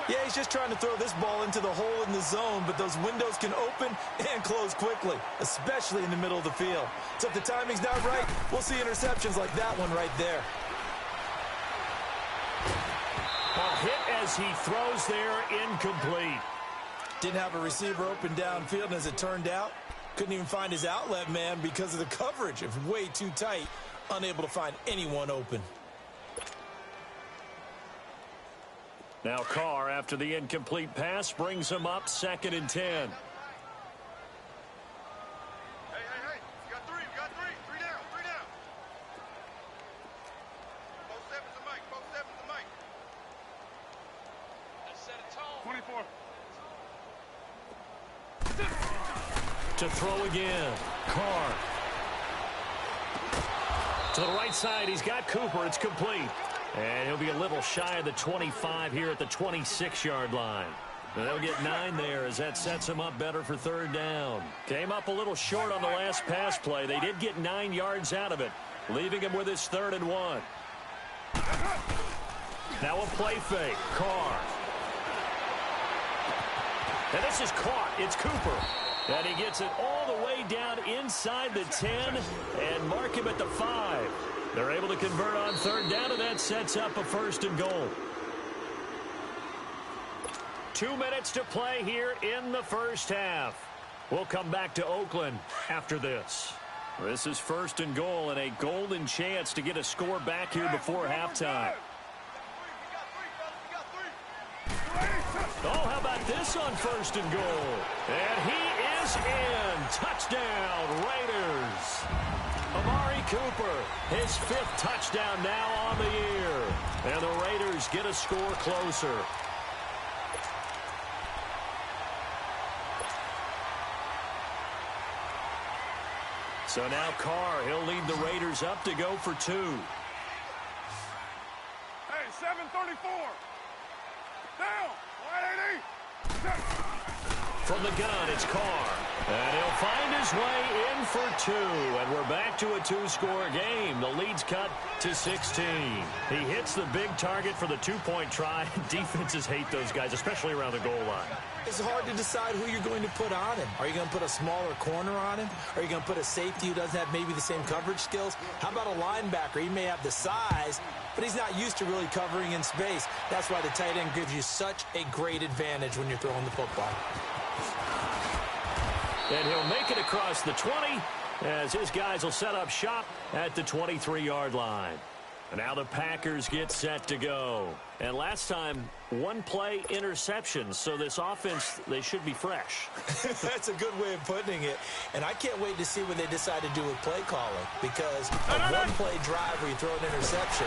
Yeah, he's just trying to throw this ball into the hole in the zone, but those windows can open and close quickly, especially in the middle of the field. So if the timing's not right, we'll see interceptions like that one right there. A hit as he throws there, incomplete. Didn't have a receiver open downfield, and as it turned out, couldn't even find his outlet man because of the coverage. It was way too tight, unable to find anyone open. Now Carr, after the incomplete pass, brings him up 2nd and 10. Hey, you got 3, three down. Post 7's the mic, post 7's the mic. Let's set a tone. 24. To throw again, Carr. To the right side, he's got Cooper. It's complete. And he'll be a little shy of the 25 here at the 26-yard line. They'll get 9 there as that sets him up better for 3rd down. Came up a little short on the last pass play. They did get 9 yards out of it, leaving him with his 3rd and 1. Now a play fake. Carr. And this is caught. It's Cooper. And he gets it all the way down inside the 10 and mark him at the 5. They're able to convert on 3rd down, and that sets up a 1st and goal. 2 minutes to play here in the first half. We'll come back to Oakland after this. This is 1st and goal and a golden chance to get a score back here before halftime. Oh, how about this on 1st and goal? And he is in. Touchdown, Raiders. Amari Cooper, his 5th touchdown now on the year. And the Raiders get a score closer. So now Carr, he'll lead the Raiders up to go for 2. Hey, 7:34. Down. Wide 80. From the gun, it's Carr. And he'll find his way in for 2. And we're back to a 2-score game. The lead's cut to 16. He hits the big target for the 2-point try. Defenses hate those guys, especially around the goal line. It's hard to decide who you're going to put on him. Are you going to put a smaller corner on him? Are you going to put a safety who doesn't have maybe the same coverage skills? How about a linebacker? He may have the size, but he's not used to really covering in space. That's why the tight end gives you such a great advantage when you're throwing the football. And he'll make it across the 20 as his guys will set up shop at the 23-yard line. And now the Packers get set to go. And last time, 1-play interception. So this offense, they should be fresh. That's a good way of putting it. And I can't wait to see what they decide to do with play calling. Because a 1-play drive where you throw an interception.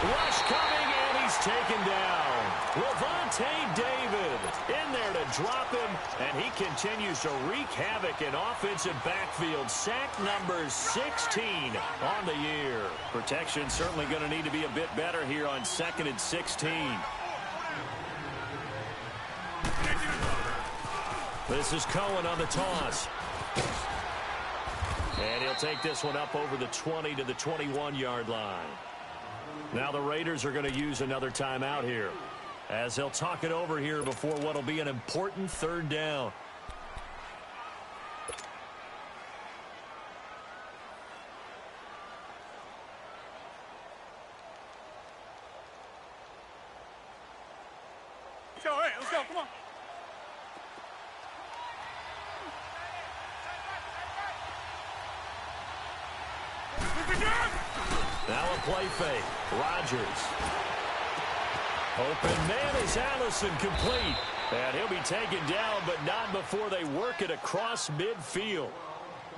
Rush coming, and he's taken down. Levante David in there to drop him. And he continues to wreak havoc in offensive backfield. Sack number 16 on the year. Protection certainly going to need to be a bit better here on 2nd and 16. This is Cohen on the toss. And he'll take this one up over the 20 to the 21-yard line. Now the Raiders are going to use another timeout here, as they'll talk it over here before what will be an important 3rd down. All right, let's go, come on. Now a play fake. Rodgers. Open man is Allison, complete. And he'll be taken down, but not before they work it across midfield.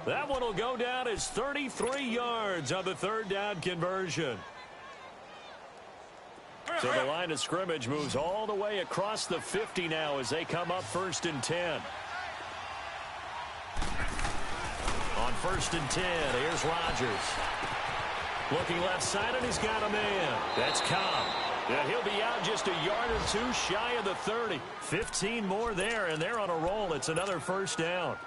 That one will go down as 33 yards on the third down conversion. So the line of scrimmage moves all the way across the 50 now as they come up 1st and 10. On 1st and 10, here's Rodgers. Looking left side, and he's got a man. That's Cobb. Yeah, he'll be out just a yard or two shy of the 30. 15 more there, and they're on a roll. It's another first down.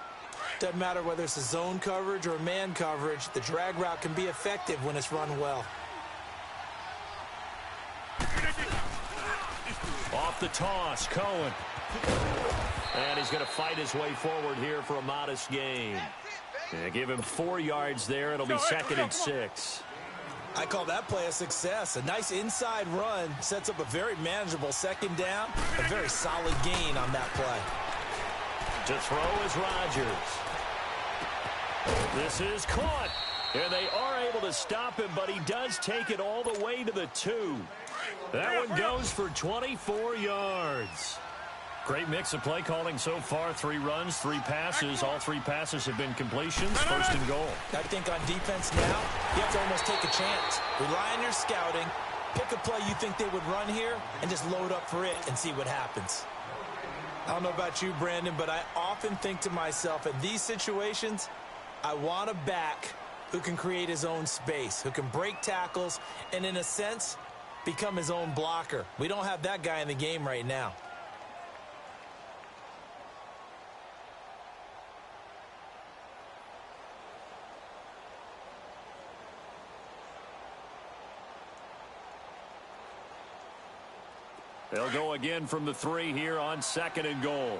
Doesn't matter whether it's a zone coverage or a man coverage. The drag route can be effective when it's run well. Off the toss, Cohen. And he's going to fight his way forward here for a modest gain. Yeah, give him 4 yards there. It'll be 2nd and 6. I call that play a success. A nice inside run sets up a very manageable 2nd down. A very solid gain on that play. To throw is Rodgers. This is caught. And they are able to stop him, but he does take it all the way to the 2. That one goes for 24 yards. Great mix of play calling so far. 3 runs, 3 passes. All 3 passes have been completions. 1st and goal. I think on defense now, you have to almost take a chance. Rely on your scouting. Pick a play you think they would run here and just load up for it and see what happens. I don't know about you, Brandon, but I often think to myself, in these situations, I want a back who can create his own space, who can break tackles, and in a sense, become his own blocker. We don't have that guy in the game right now. They'll go again from the 3 here on 2nd and goal.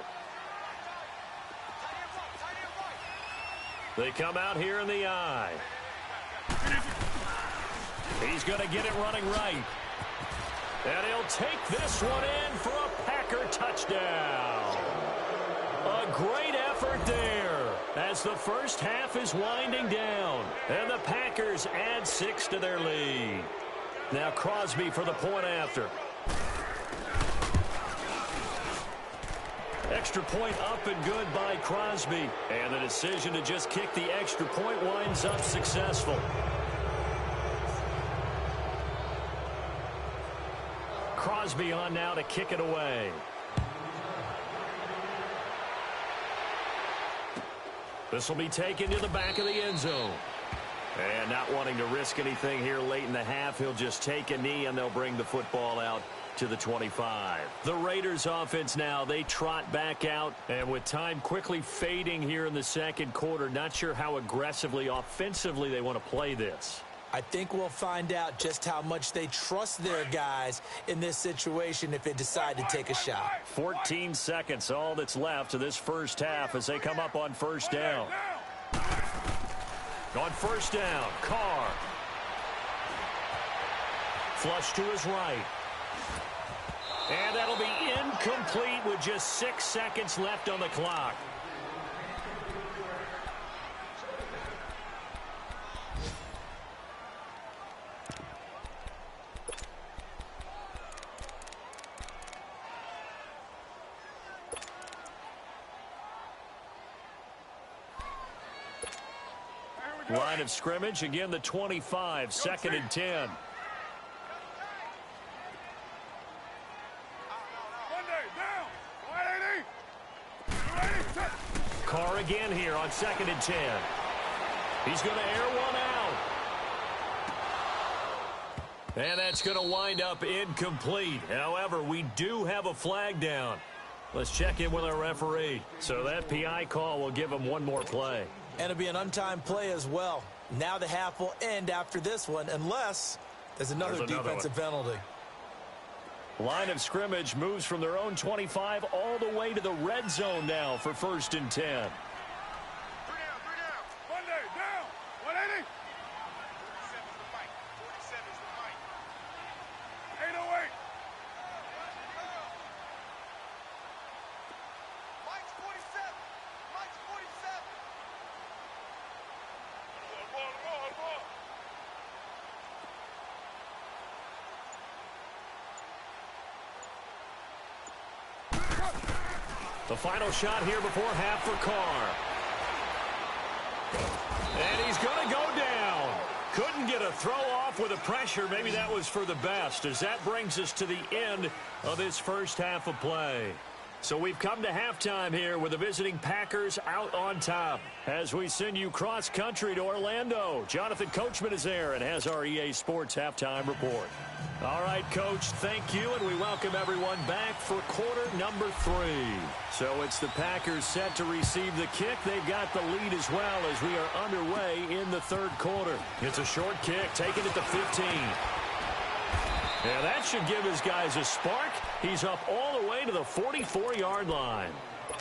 They come out here in the I. He's going to get it running right. And he'll take this one in for a Packer touchdown. A great effort there as the first half is winding down. And the Packers add 6 to their lead. Now Crosby for the point after. Extra point up and good by Crosby. And the decision to just kick the extra point winds up successful. Crosby on now to kick it away. This will be taken to the back of the end zone. And not wanting to risk anything here late in the half, he'll just take a knee and they'll bring the football out to the 25. The Raiders offense now, they trot back out, and with time quickly fading here in the 2nd quarter, not sure how aggressively, offensively they want to play this. I think we'll find out just how much they trust their guys in this situation if they decide to take a shot. 14 seconds, all that's left of this first half as they come up on 1st down. On 1st down, Carr. Flush to his right. And that'll be incomplete with just 6 seconds left on the clock. Line of scrimmage, again the 25, 2nd and 10. Carr again here on 2nd and 10. He's going to air one out. And that's going to wind up incomplete. However, we do have a flag down. Let's check in with our referee. So that PI call will give him one more play. And it'll be an untimed play as well. Now the half will end after this one unless there's another defensive penalty. Line of scrimmage moves from their own 25 all the way to the red zone now for 1st and 10. 3 down. Monday, down. 180. 47 is the fight. 47 is the fight. 808. Mike's 47. Mike's 47. Ball. The final shot here before half for Carr. throw off with the pressure, maybe that was for the best, as that brings us to the end of this first half of play. So we've come to halftime here with the visiting Packers out on top. As we send you cross-country to Orlando, Jonathan Coachman is there and has our EA Sports halftime report. All right, Coach, thank you, and we welcome everyone back for quarter number 3. So it's the Packers set to receive the kick. They've got the lead as well as we are underway in the third quarter. It's a short kick, taken at the 15. Yeah, that should give his guys a spark. He's up all the way to the 44-yard line.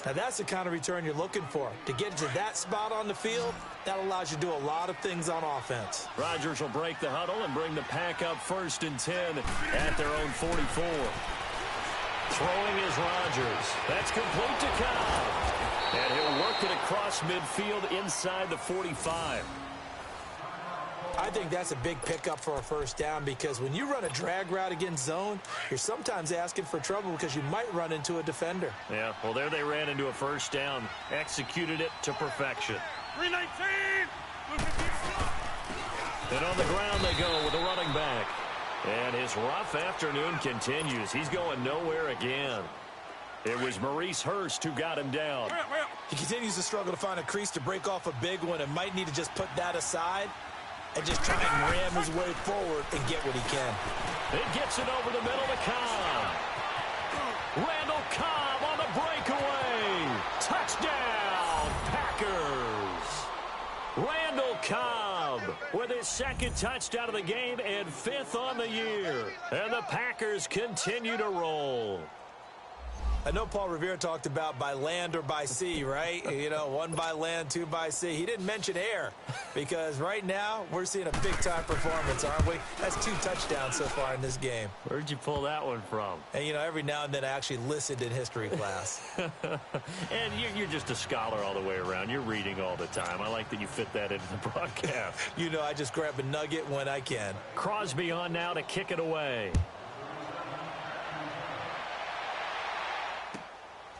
Now, that's the kind of return you're looking for. To get to that spot on the field, that allows you to do a lot of things on offense. Rodgers will break the huddle and bring the Pack up 1st and 10 at their own 44. Throwing is Rodgers. That's complete to Cobb. And he'll work it across midfield inside the 45. I think that's a big pickup for a first down because when you run a drag route against zone, you're sometimes asking for trouble because you might run into a defender. Yeah, well, there they ran into a first down, executed it to perfection. 319! And on the ground they go with the running back. And his rough afternoon continues. He's going nowhere again. It was Maurice Hurst who got him down. He continues to struggle to find a crease to break off a big one and might need to just put that aside and just try and ram his way forward and get what he can. It gets it over the middle to Cobb. Randall Cobb on the breakaway. Touchdown, Packers. Randall Cobb with his 2nd touchdown of the game and 5th on the year. And the Packers continue to roll. I know Paul Revere talked about by land or by sea, right? You know, 1 by land, 2 by sea. He didn't mention air because right now we're seeing a big-time performance, aren't we? That's 2 touchdowns so far in this game. Where'd you pull that one from? And, you know, every now and then I actually listened in history class. And you're just a scholar all the way around. You're reading all the time. I like that you fit that into the broadcast. You know, I just grab a nugget when I can. Crosby on now to kick it away.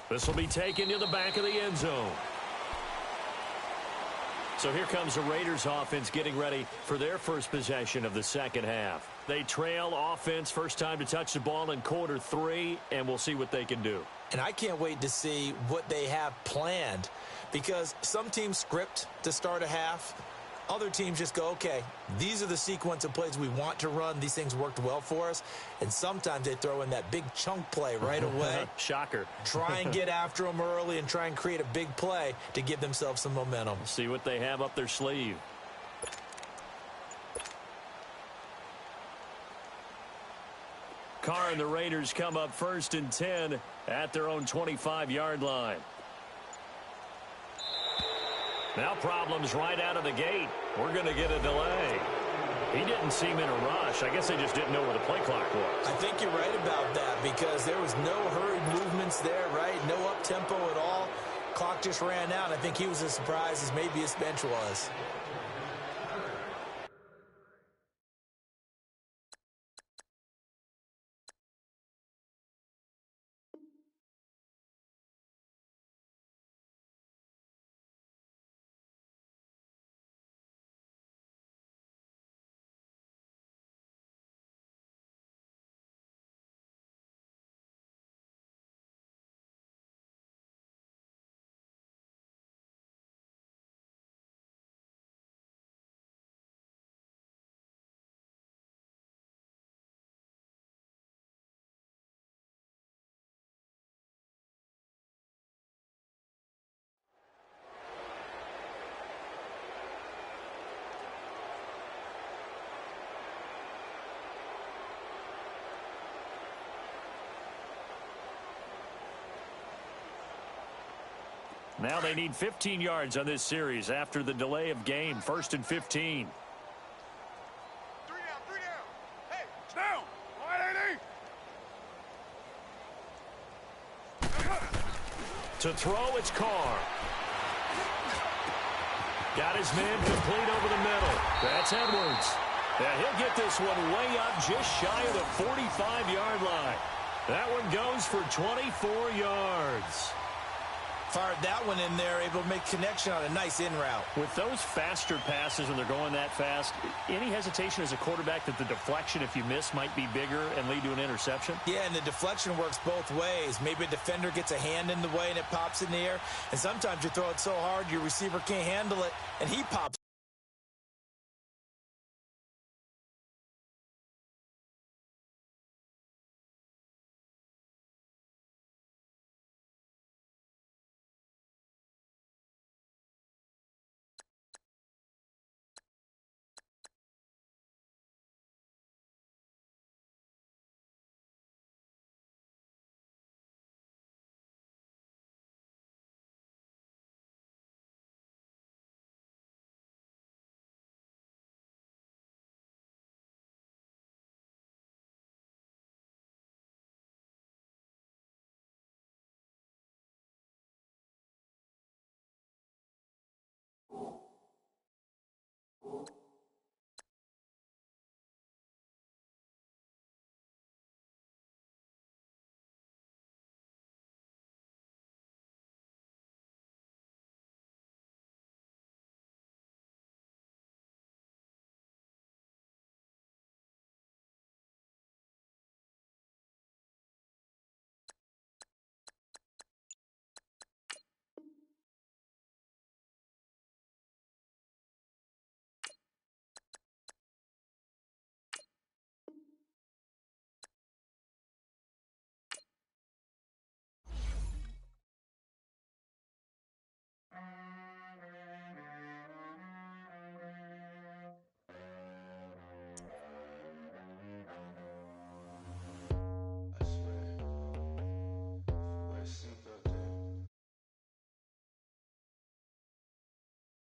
This will be taken to the back of the end zone. So here comes the Raiders offense getting ready for their first possession of the second half. They trail offense, first time to touch the ball in quarter 3, and we'll see what they can do. And I can't wait to see what they have planned because some teams script to start a half. Other teams just go, okay, these are the sequence of plays we want to run. These things worked well for us. And sometimes they throw in that big chunk play right away. Shocker. Try and get after them early and try and create a big play to give themselves some momentum. See what they have up their sleeve. Carr and the Raiders come up 1st and 10 at their own 25-yard line. Now problems right out of the gate. We're going to get a delay. He didn't seem in a rush. I guess they just didn't know where the play clock was. I think you're right about that because there was no hurried movements there, right? No up-tempo at all. Clock just ran out. I think he was as surprised as maybe his bench was. Now they need 15 yards on this series after the delay of game. 1st and 15. 3 down, 3 down. Hey, it's down. Wide 80. To throw, it's Carr. Got his man complete over the middle. That's Edwards. And he'll get this one way up just shy of the 45-yard line. That one goes for 24 yards. Fired that one in there, able to make connection on a nice in route. With those faster passes when they're going that fast, any hesitation as a quarterback that the deflection, if you miss, might be bigger and lead to an interception? Yeah, and the deflection works both ways. Maybe a defender gets a hand in the way and it pops in the air, and sometimes you throw it so hard your receiver can't handle it, and he pops